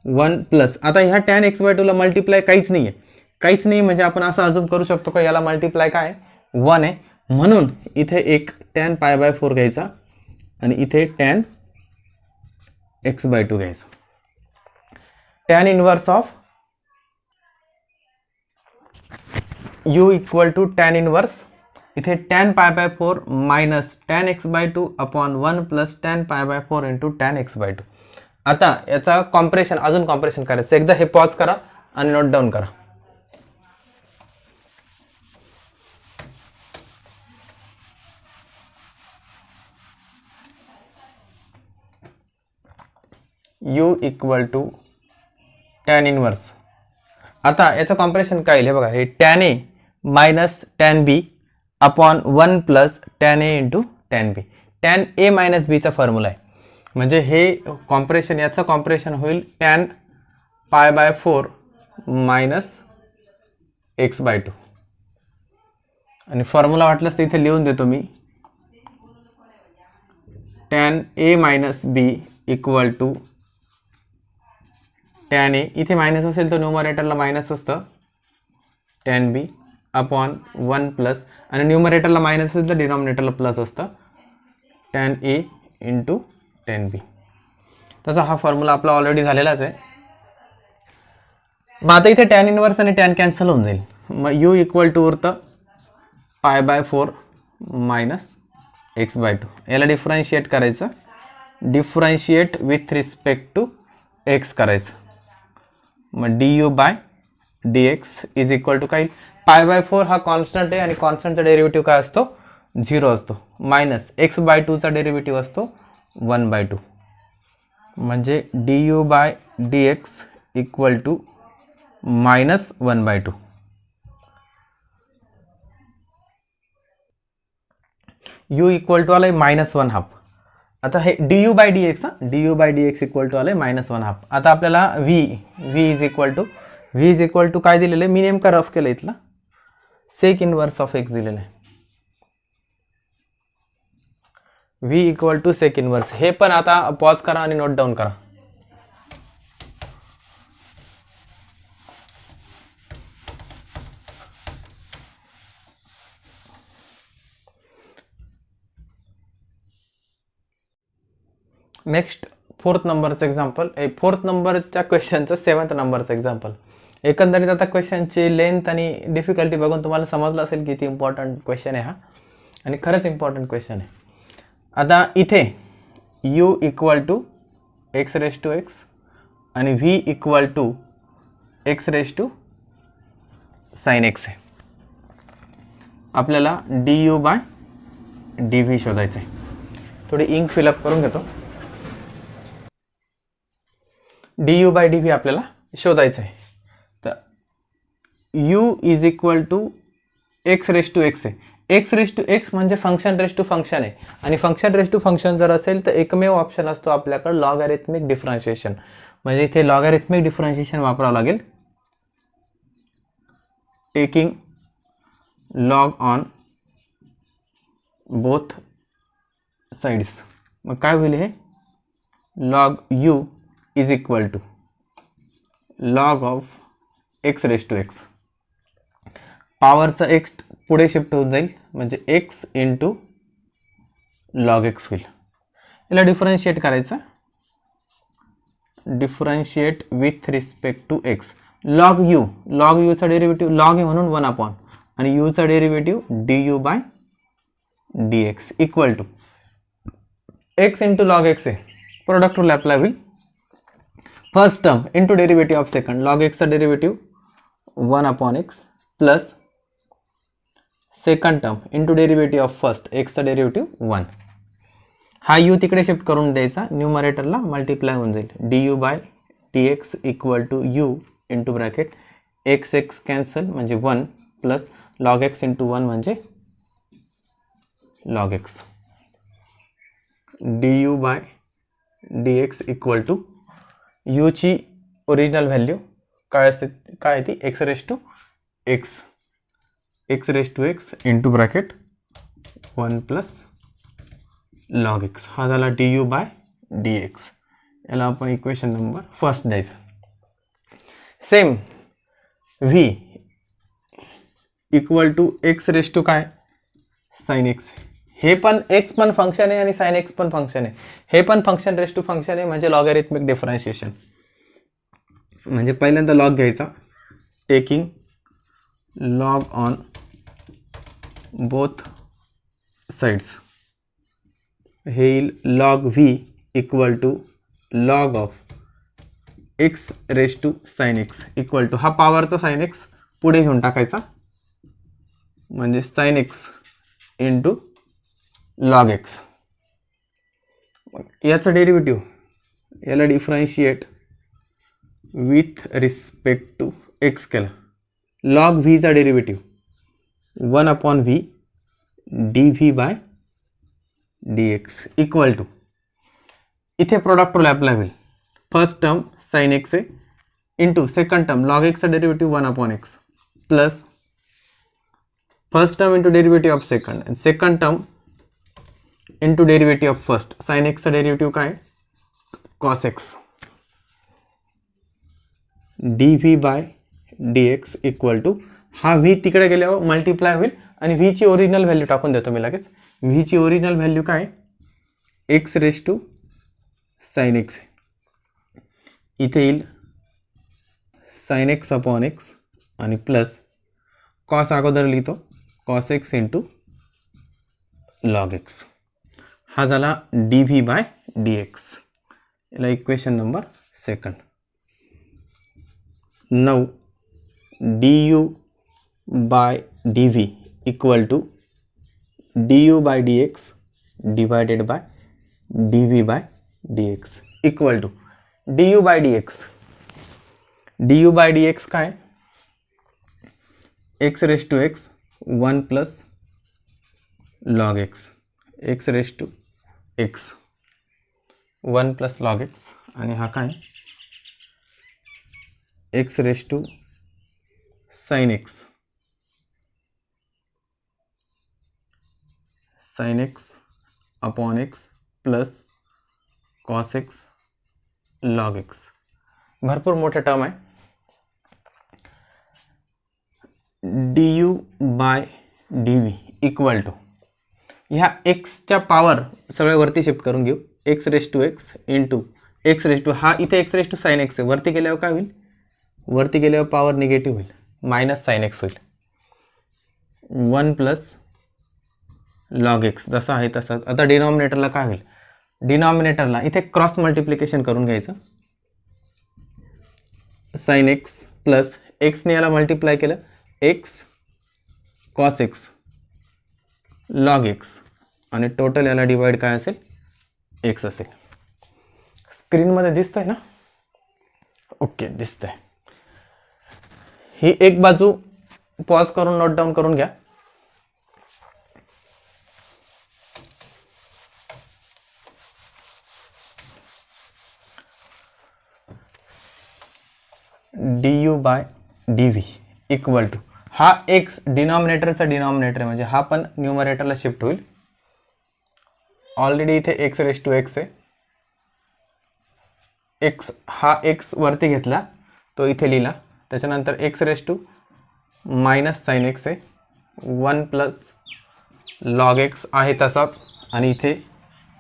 one plus. आता ह्या टॅन एक्स बाय टूला मल्टिप्लाय काहीच नाही आहे, काहीच नाही म्हणजे आपण असं अजूम करू शकतो का याला मल्टिप्लाय काय वन आहे, म्हणून इथे एक टॅन पाय बाय फोर घ्यायचा आणि इथे टॅन एक्स बाय टू घ्यायचा. Tan inverse of u equal to tan inverse, इथे tan pi by four minus tan x by two upon one plus tan pi by four into tan x by two. आता याचा compression अजून compression करायचं. एकदा हे pause करा आणि note down करा. U equal to tan inverse. आता याचं कॉम्प्रेशन काय येईल हे बघा, हे tan a minus tan b upon 1 plus tan a into tan b. Tan a minus बीचा फॉर्म्युला आहे. म्हणजे हे कॉम्प्रेशन, याचं कॉम्प्रेशन होईल tan pi bye 4 minus x bye 2. आणि फॉर्म्युला वाटलंच तर इथे लिहून देतो मी. Tan a minus b equal to tan a, इथे मायनस असेल तर न्यूमरेटरला मायनस असतं, टॅन बी अपॉन 1 प्लस, आणि न्यूमरेटरला मायनस असेल तर डिनॉमिनेटरला प्लस असतं, tan a into tan b. तसा हा फॉर्म्युला आपला ऑलरेडी झालेलाच आहे. मग आता इथे टॅन इनवर्स आणि टॅन कॅन्सल होऊन जाईल. मग u equal to उरतं pi by 4 minus x bye 2. याला डिफरन्शिएट करायचं, differentiate with respect to x करायचं. मग d you by D x is equal to काय, पाय बाय 4 हा कॉन्स्टंट आहे आणि कॉन्स्टंटचा डेरिव्हेटिव्ह काय असतो, 0 असतो, मायनस एक्स बाय 2चा डेरिव्हेटिव्ह असतो 1 बाय 2. म्हणजे d you by D x equal to minus 1 by 2. U equal to आलं मायनस 1/2. आता हे d you by D x, d you by D x equal to आलं मायनस 1/2. आता आपल्याला V is equal to काय दिलेलं आहे, मी नेमका रफ केलं इथला, सेक इनवर्स ऑफ एक्स दिलेलं आहे. V equal to sec inverse. हे पण आता पॉज करा आणि नोट डाऊन करा. नेक्स्ट 4th नंबरचं एक्झाम्पल, 4th नंबरच्या क्वेश्चनचं 7th नंबरचं एक्झाम्पल. एकंदरीत आता क्वेश्चनची लेंथ आणि डिफिकल्टी बघून तुम्हाला समजलं असेल किती इम्पॉर्टंट क्वेश्चन आहे हा, आणि खरंच इम्पॉर्टंट क्वेश्चन आहे. आता इथे u equal to x raise to x आणि v equal to x raise to sine x आहे. आपल्याला D you by D v शोधायचं आहे. थोडी इंक फिलअप करून घेतो. D you by D v आपल्याला शोधायचं आहे. तर u is equal to x raise to x आहे. एक्स रेस टू एक्स म्हणजे फंक्शन रेस टू फंक्शन आहे, आणि फंक्शन रेस टू फंक्शन जर असेल तर एकमेव ऑप्शन असतो आपल्याकडे लॉगॅरिथमिक डिफरन्शिएशन. म्हणजे इथे लॉगॅरिथमिक डिफरन्शिएशन वापरावं लागेल, taking log on both sides. मग काय होईल, हे log u is equal to log of x raise to x. पॉवरचा एक्स पुढे शिफ्ट होऊन जाईल, म्हणजे एक्स इंटू लॉग एक्स होईल. याला डिफरन्शिएट करायचं, differentiate with respect to x. Log यूचा डेरिव्हेटिव्ह लॉग आहे म्हणून 1 अपॉन, आणि यूचा derivative d you by D x equal to x into log x आहे, प्रोडक्ट रूल अप्लाय होईल. First term into derivative of second, log एक्सचा derivative 1 upon x plus second term into derivative of first, एक्सचा derivative 1. हा you तिकडे shift करून द्यायचा, न्यूमरेटरला multiply होऊन जाईल. D you by D x equal to u into bracket x x cancel म्हणजे 1 plus log x into 1 म्हणजे log x. D you by D x equal to यूची ओरिजिनल व्हॅल्यू काय असते, काय आहे ती, x raise to x, x raise to x into bracket 1 plus log x. हा झाला D you by D x. याला आपण इक्वेशन नंबर फर्स्ट द्यायचं. Same V equal to x raise to काय, साइन एक्स. हे पण एक्स पण function आहे आणि साइन एक्स पण फंक्शन आहे. हे पण फंक्शन रेस टू फंक्शन आहे, म्हणजे लॉगॅरिथमिक डिफरन्शिएशन. म्हणजे पहिल्यांदा लॉग घ्यायचा, taking log on both sides. हे येईल log v equal to log of x raise to sine x equal to, हा पॉवरचा साइन एक्स पुढे घेऊन टाकायचा, म्हणजे sine x into log x. याचं डेरिव्हेटिव्ह याला differentiate with respect to x केलं. लॉग व्हीचा derivative 1/v dv by dx equal to, इथे प्रोडक्ट रूल अप्लाय होईल. फर्स्ट टर्म साइन एक्स आहे इंटू सेकंड टर्म लॉग एक्सचा derivative 1/x plus first term into derivative of second and second term into derivative of first. Sine एक्सचा derivative काय cos x dv by dx equal to, हा v तिकडे गेल्यावर multiply होईल आणि व्हीची ओरिजिनल व्हॅल्यू टाकून देतो मी लगेच. व्हीची ओरिजिनल व्हॅल्यू काय x raise to sine x, इथे येईल साइन एक्स अपॉन एक्स आणि प्लस कॉस अगोदर लिहितो cos x into log x. हा झाला dv बाय dx. याला equation number second. Now du by dv equal to du by dx divided by dv by dx equal to du by dx. du by dx काय x raise to x 1 plus log x raise to x 1 plus log x आणि हा काय x raise to sine x upon x plus cos x log x. भरपूर मोठे term आहे. du by dv equal to, ह्या एक्सच्या power सगळे वरती शिफ्ट करून घेऊ. X raise to x into x raise to, हा इथे x raise to sine x आहे, वरती गेल्यावर काय होईल, वरती गेल्यावर पॉवर निगेटिव्ह होईल, मायनस साइन एक्स होईल. 1 प्लस लॉग एक्स जसा आहे तसाच. आता डिनॉमिनेटरला काय होईल, डिनॉमिनेटरला इथे क्रॉस मल्टिप्लिकेशन करून घ्यायचं. साइन एक्स प्लस एक्सने याला मल्टिप्लाय केलं x cos x log x आणि टोटल याला डिवाइड काय असेल एक्स असेल. स्क्रीनमध्ये दिसतंय ना, ओके दिसतंय. ही एक बाजू पॉज करून नोट डाऊन करून घ्या. du by dv equal to, हा एक्स डिनॉमिनेटरचा डिनॉमिनेटर म्हणजे हा पण न्यूमरेटरला शिफ्ट होईल. ऑलरेडी इथे एक्स रेस टू एक्स आहे, एक्स हा एक्स वरती घेतला तो इथे लिहिला, त्याच्यानंतर x raise to minus sine x आहे, 1 प्लस लॉग एक्स आहे तसाच आणि इथे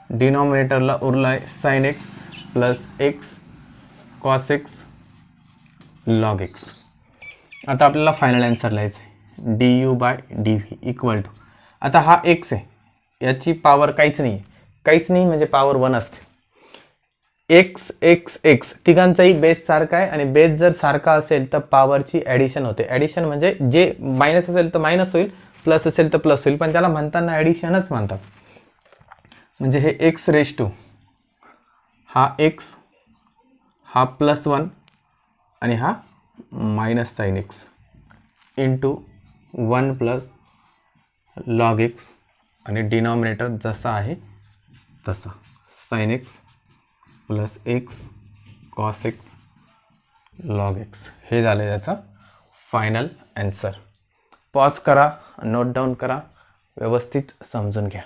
डिनॉमिनेटरला उरला आहे sine x plus x cos x log x. आता आपल्याला फायनल आन्सर लिहायचं आहे du by dv equal to, आता हा एक्स आहे याची पॉवर काहीच नाही आहे, काहीच नाही म्हणजे पॉवर 1 असते. एक्स एक्स एक्स तिघांचाही बेस सारखा आहे आणि बेस जर सारखा असेल तर पॉवरची ॲडिशन होते. ॲडिशन म्हणजे जे मायनस असेल तर मायनस होईल, प्लस असेल तर प्लस होईल, पण त्याला म्हणताना ॲडिशनच म्हणतात. म्हणजे हे एक्स रेस टू हा एक्स हा +1 आणि हा minus sine x into 1 plus log x आणि डिनॉमिनेटर जसा आहे तसा sine x plus x cos x log x. हे झालं याचा फायनल आन्सर. पॉज करा, नोट डाऊन करा, व्यवस्थित समजून घ्या.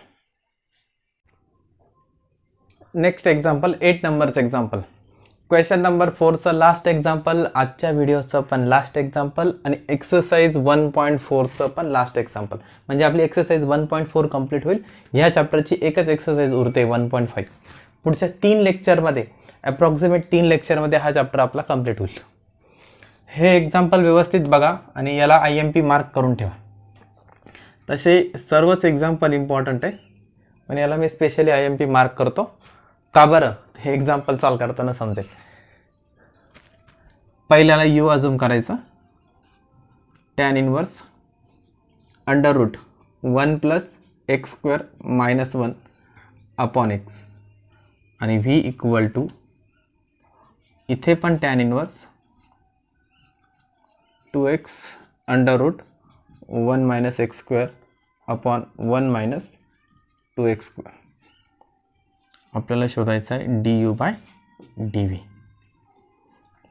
नेक्स्ट एक्झाम्पल 8 नंबरचं एक्झाम्पल. क्वेश्चन नंबर 4चं लास्ट एक्झाम्पल, आजच्या व्हिडिओचं पण लास्ट एक्झाम्पल आणि एक्सरसाइज 1.4चं पण लास्ट एक्झाम्पल. म्हणजे आपली एक्सरसाइज 1.4 कंप्लीट होईल. ह्या चॅप्टरची एकच एक्सरसाइज उरते 1.5. पुढच्या 3 लेक्चरमध्ये अप्रॉक्सिमेट 3 लेक्चरमध्ये हा चॅप्टर आपला कंप्लीट होईल. हे एक्झाम्पल व्यवस्थित बघा आणि याला IMP मार्क करून ठेवा. तसे सर्वच एक्झाम्पल इम्पॉर्टंट आहे पण याला मी स्पेशली IMP मार्क करतो. का बरं, हे एक्झाम्पल सॉल्व करताना समजेल. पहिल्याला u अझूम करायचा, tan inverse √1 plus x² - 1 upon x आणि v इक्वल टू इथे पण tan inverse 2x under root 1 minus x square upon 1 minus 2x square आपल्याला शोधायचं आहे D you by D v.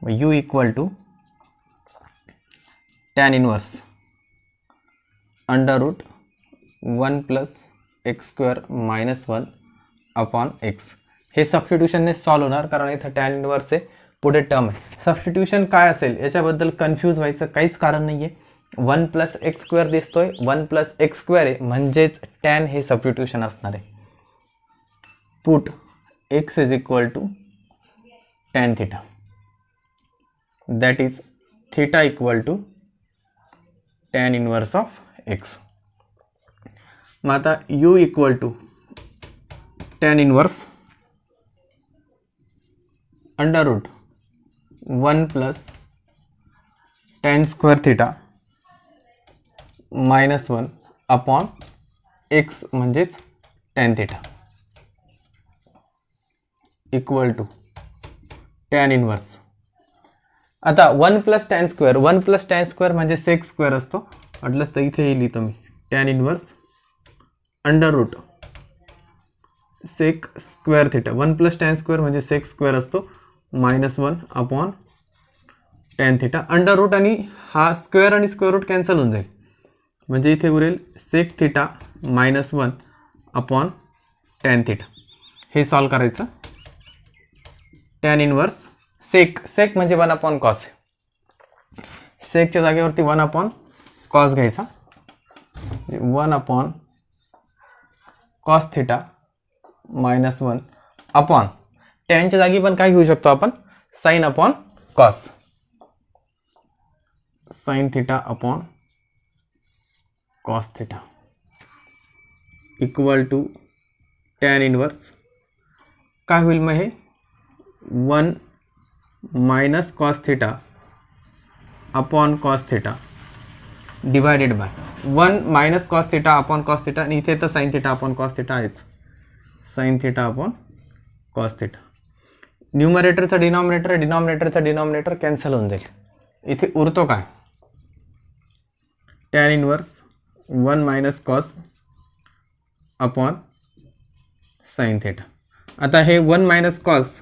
U equal to tan inverse under root 1 plus x square minus 1 upon x. हे सबस्टिट्यूशनने solve होणार कारण इथं tan inverse आहे, पुढे टर्म आहे. सबस्टिट्यूशन काय असेल याच्याबद्दल कन्फ्यूज व्हायचं काहीच कारण नाही आहे. 1 प्लस एक्स स्क्वेअर दिसतोय, 1 प्लस एक्स स्क्वेअर आहे म्हणजेच टॅन हे सबस्टिट्यूशन असणार आहे. Put x is equal to tan theta, that is theta equal to tan inverse of x. मग आता u equal to tan inverse under root 1 plus tan square theta minus 1 upon x म्हणजेच tan theta equal to tan inverse. आता 1 plus tan square, 1 plus tan square म्हणजे sec square असतो, म्हटलंच तर इथे लिहितो मी tan inverse under root sec square theta. 1 plus tan square म्हणजे सेक स्क्वेअर असतो minus 1 upon tan theta. Under root आणि हा स्क्वेअर आणि स्क्वेअर रूट कॅन्सल होऊन जाईल म्हणजे इथे उरेल sec theta minus 1 upon tan theta. हे सॉल्व करायचं. टॅन इनवर्स सेक, सेक म्हणजे 1 अपॉन कॉस, सेकच्या जागेवरती 1 अपॉन कॉस घ्यायचा, 1 upon cos theta minus 1 upon टॅनच्या जागी पण काय घेऊ शकतो आपण, sine upon cos, sine theta upon cos theta equal to tan inverse. काय होईल मग हे 1 minus cos theta upon cos theta divided by 1 minus cos theta upon cos theta आणि इथे तर sine theta upon cos theta आहेच, sine theta upon cos theta. न्यूमरेटरचा denominator, डिनॉमिनेटरचा डिनॉमिनेटर कॅन्सल होऊन जाईल. इथे उरतो काय tan inverse 1 minus cos upon sine theta. आता हे 1 minus cos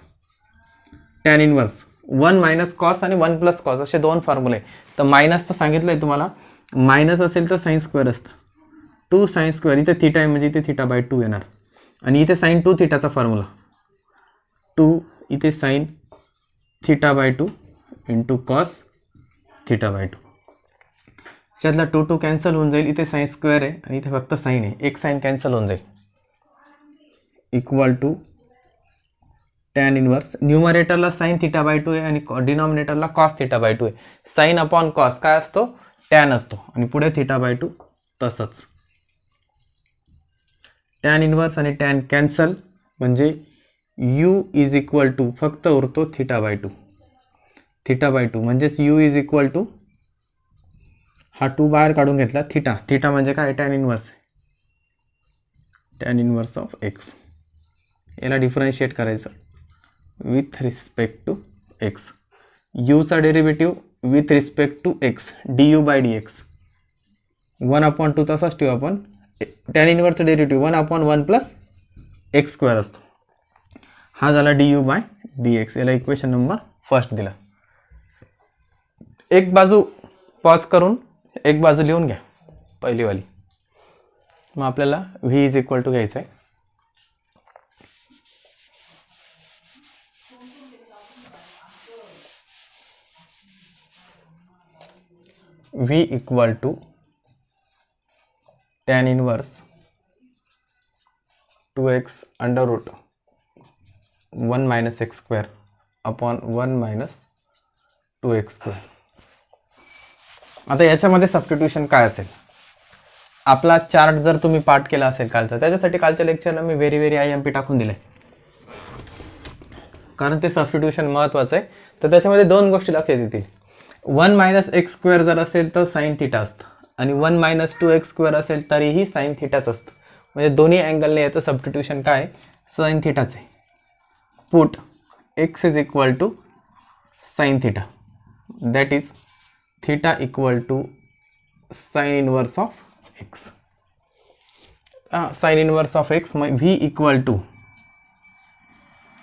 tan inverse 1 minus cos आणि 1 प्लस कॉस असे दोन फॉर्म्युले. तर मायनसचं सांगितलं आहे तुम्हाला, मायनस असेल तर साइन स्क्वेअर असतं, 2 साइन स्क्वेअर इथे थिटा आहे म्हणजे इथे थिटा बाय 2 येणार आणि इथे साइन 2 थिटाचा फॉर्म्युला 2 इथे sign theta by 2 into cos theta by 2. त्यातला 2 2 कॅन्सल होऊन जाईल, इथे साइन स्क्वेअर आहे आणि इथे फक्त साइन आहे, एक साइन कॅन्सल होऊन जाईल इक्वल टू टॅन इनवर्स. न्यूमरेटरला साइन थिटा बाय 2 आहे आणि डिनॉमिनेटरला कॉस थिटा बाय 2 आहे. साइन अपॉन कॉस काय असतो, टॅन असतो आणि पुढे थिटा बाय 2 तसंच. टॅन इनवर्स आणि टॅन कॅन्सल म्हणजे यू इज इक्वल टू फक्त उरतो थिटा बाय 2, थिटा बाय 2 म्हणजेच यू इज इक्वल टू हा 2 बाहेर काढून घेतला थिटा, थिटा म्हणजे काय tan inverse, tan inverse of x. याला डिफरन्शिएट करायचं विथ रिस्पेक्ट टू एक्स. यूचा derivative with respect to x d you by D x. 1 upon 2 तसाच ठेवू आपण. टॅन इनवर्सचा derivative 1 upon 1 plus x square असतो. हा झाला D you by D x. याला इक्वेशन नंबर फर्स्ट दिला. एक बाजू पॉज करून एक बाजू लिहून घ्या पहिलीवाली. मग आपल्याला व्ही इज इक्वल टू घ्यायचं आहे v equal to tan inverse 2x under root 1 minus x square upon 1 minus 2x square. आता याच्यामध्ये सबस्टिट्यूशन काय असेल, आपला चार्ट जर तुम्ही पाठ केला असेल कालचा, त्याच्यासाठी कालच्या लेक्चरला मी व्हेरी IMP टाकून दिले कारण ते सबस्टिट्यूशन महत्त्वाचं आहे. तर त्याच्यामध्ये दोन गोष्टी लक्षात येतील. 1 मायनस एक्स स्क्वेअर जर असेल तर साइन थिटा असतं आणि 1 मायनस 2x स्क्वेअर असेल तरीही साइन थिटाच असतं. म्हणजे दोन्ही अँगलने याचं सबस्टिट्यूशन काय साइन थिटाच आहे. Put x is equal to sine theta, that is theta equal to sine inverse of x. Sine inverse of x मग V equal to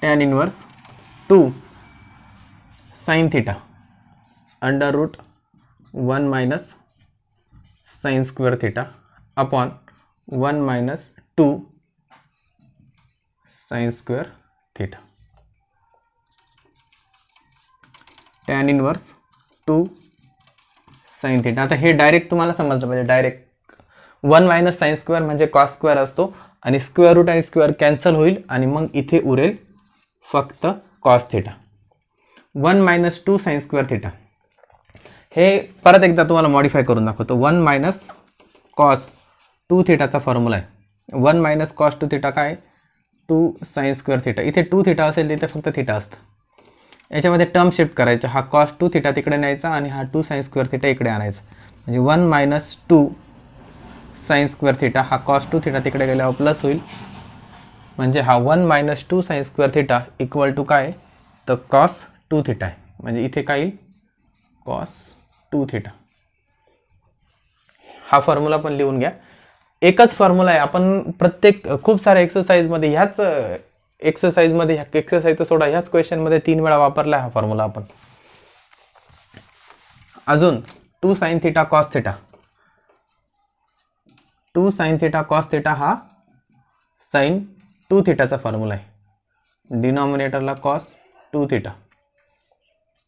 tan inverse 2 sine theta under root 1 minus sine square theta upon 1 minus 2 sine square theta. Tan inverse 2 sine theta. आता हे direct तुम्हाला समजलं पाहिजे. Direct 1 minus sine square म्हणजे cos square असतो आणि square route आणि square cancel होईल आणि मग इथे उरेल फक्त cos theta. 1 minus 2 sine square theta हे परत एकदा तुम्हाला मॉडिफाय करून दाखवतो. 1 मायनस कॉस 2 थिटाचा फॉर्म्युला आहे. 1 मायनस कॉस 2 थिटा काय 2 साइन स्क्वेअर थिटा. इथे 2 थिटा असेल तिथे फक्त थिटा असतं. याच्यामध्ये टर्म शिफ्ट करायचा. हा कॉस 2 थिटा तिकडे न्यायचा आणि हा 2 साइन स्क्वेअर थिटा इकडे आणायचा. म्हणजे 1 मायनस 2 साइन स्क्वेअर थिटा हा कॉस 2 थिटा तिकडे गेल्यावर प्लस होईल. म्हणजे हा 1 minus 2 sine square theta equal to काय तर कॉस 2 थिटा आहे. म्हणजे इथे काय येईल कॉस 2 थिटा. हा फॉर्म्युला पण लिहून घ्या. एकच फॉर्म्युला आहे. आपण प्रत्येक खूप साऱ्या एक्सरसाइजमध्ये ह्याच एक्सरसाइज सोडा ह्याच क्वेश्चनमध्ये 3 वेळा वापरला हा फॉर्म्युला आपण. अजून 2 sine theta cos theta. 2 sine theta cos theta हा साइन 2 थिटाचा फॉर्म्युला आहे. डिनॉमिनेटरला कॉस 2 थिटा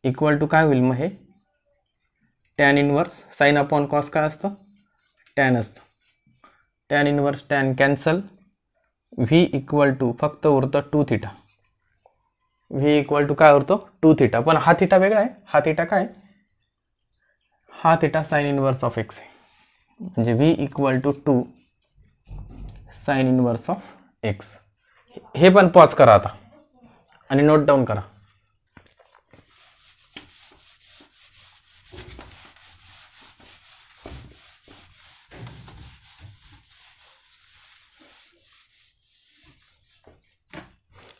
इक्वल टू काय होईल मग हे tan inverse sine upon cos काय असतं टॅन असतं. Tan inverse tan cancel. V equal to फक्त उरतं 2 थिटा. व्ही इक्वल टू काय उरतो 2 थिटा. पण हा थिटा वेगळा आहे. हा थिटा काय हा theta sine inverse of x आहे. म्हणजे v equal to 2 sine inverse of x. हे पण पॉज करा आता आणि नोट डाऊन करा.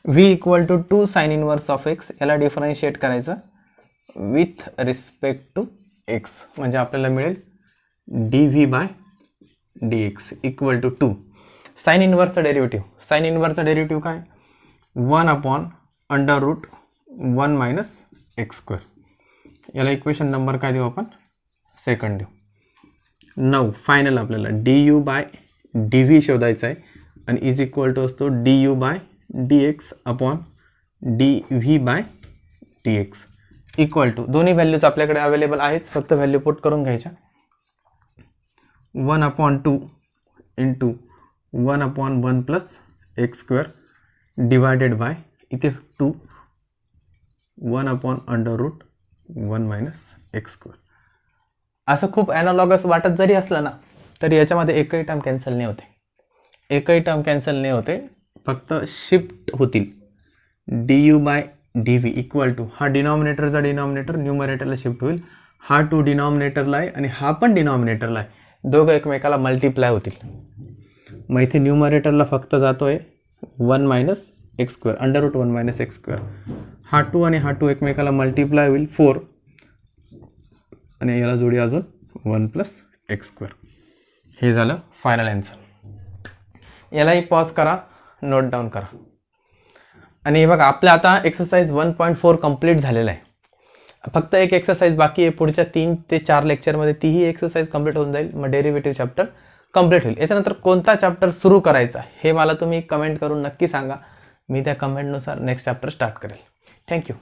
V equal to 2 sine inverse of x याला डिफरन्शिएट करायचं विथ रिस्पेक्ट टू एक्स. म्हणजे आपल्याला मिळेल d V by D x equal to 2 sine इनवर्सचा डेरिव्हेटिव्ह. साइन इनवर्सचा डेरिव्हेटिव्ह काय 1 upon under root 1 minus x square. याला इक्वेशन नंबर काय देऊ आपण सेकंड देऊ. 9 फायनल आपल्याला D you by D v शोधायचा आहे आणि इज इक्वल टू असतो d you by D x upon D V by D x equal to दोन्ही व्हॅल्यूज आपल्याकडे अवेलेबल आहेच. फक्त व्हॅल्यू पुट करून घ्यायच्या. 1 upon 2 into 1 upon 1 plus x square divided by इथे 2 1 upon under root 1 minus x square. असं खूप ॲनालॉगस वाटत जरी असलं ना तरी याच्यामध्ये एकही टर्म कॅन्सल नाही होते. एकही टर्म कॅन्सल नाही होते. फक्त शिफ्ट होतील. D you by D V equal to हा डिनॉमिनेटरचा डिनॉमिनेटर न्यूमरेटरला शिफ्ट होईल. हा 2 डिनॉमिनेटरला आहे आणि हा पण डिनॉमिनेटरला आहे. दोघं एकमेकाला मल्टिप्लाय होतील. मग इथे न्यूमरेटरला फक्त जातोय 1 minus x square under root 1 minus x square. हा 2 आणि हा 2 एकमेकाला मल्टिप्लाय होईल 4 आणि याला जोडी अजून 1 प्लस एक्स स्क्वेअर. हे झालं फायनल आन्सर. यालाही पॉज करा नोट डाऊन करा. आणि हे बघा आपल्या आता एक्सरसाइज 1.4 कंप्लीट झालेला आहे. फक्त एक एक्सरसाइज बाकी आहे. पुढच्या 3 ते 4 लेक्चरमध्ये तीही एक्सरसाइज कंप्लीट होऊन जाईल. मग डेरिव्हेटिव्ह चॅप्टर कंप्लीट होईल. याच्यानंतर कोणता चॅप्टर सुरू करायचा हे मला तुम्ही कमेंट करून नक्की सांगा. मी त्या कमेंटनुसार नेक्स्ट चॅप्टर स्टार्ट करेल. थँक्यू.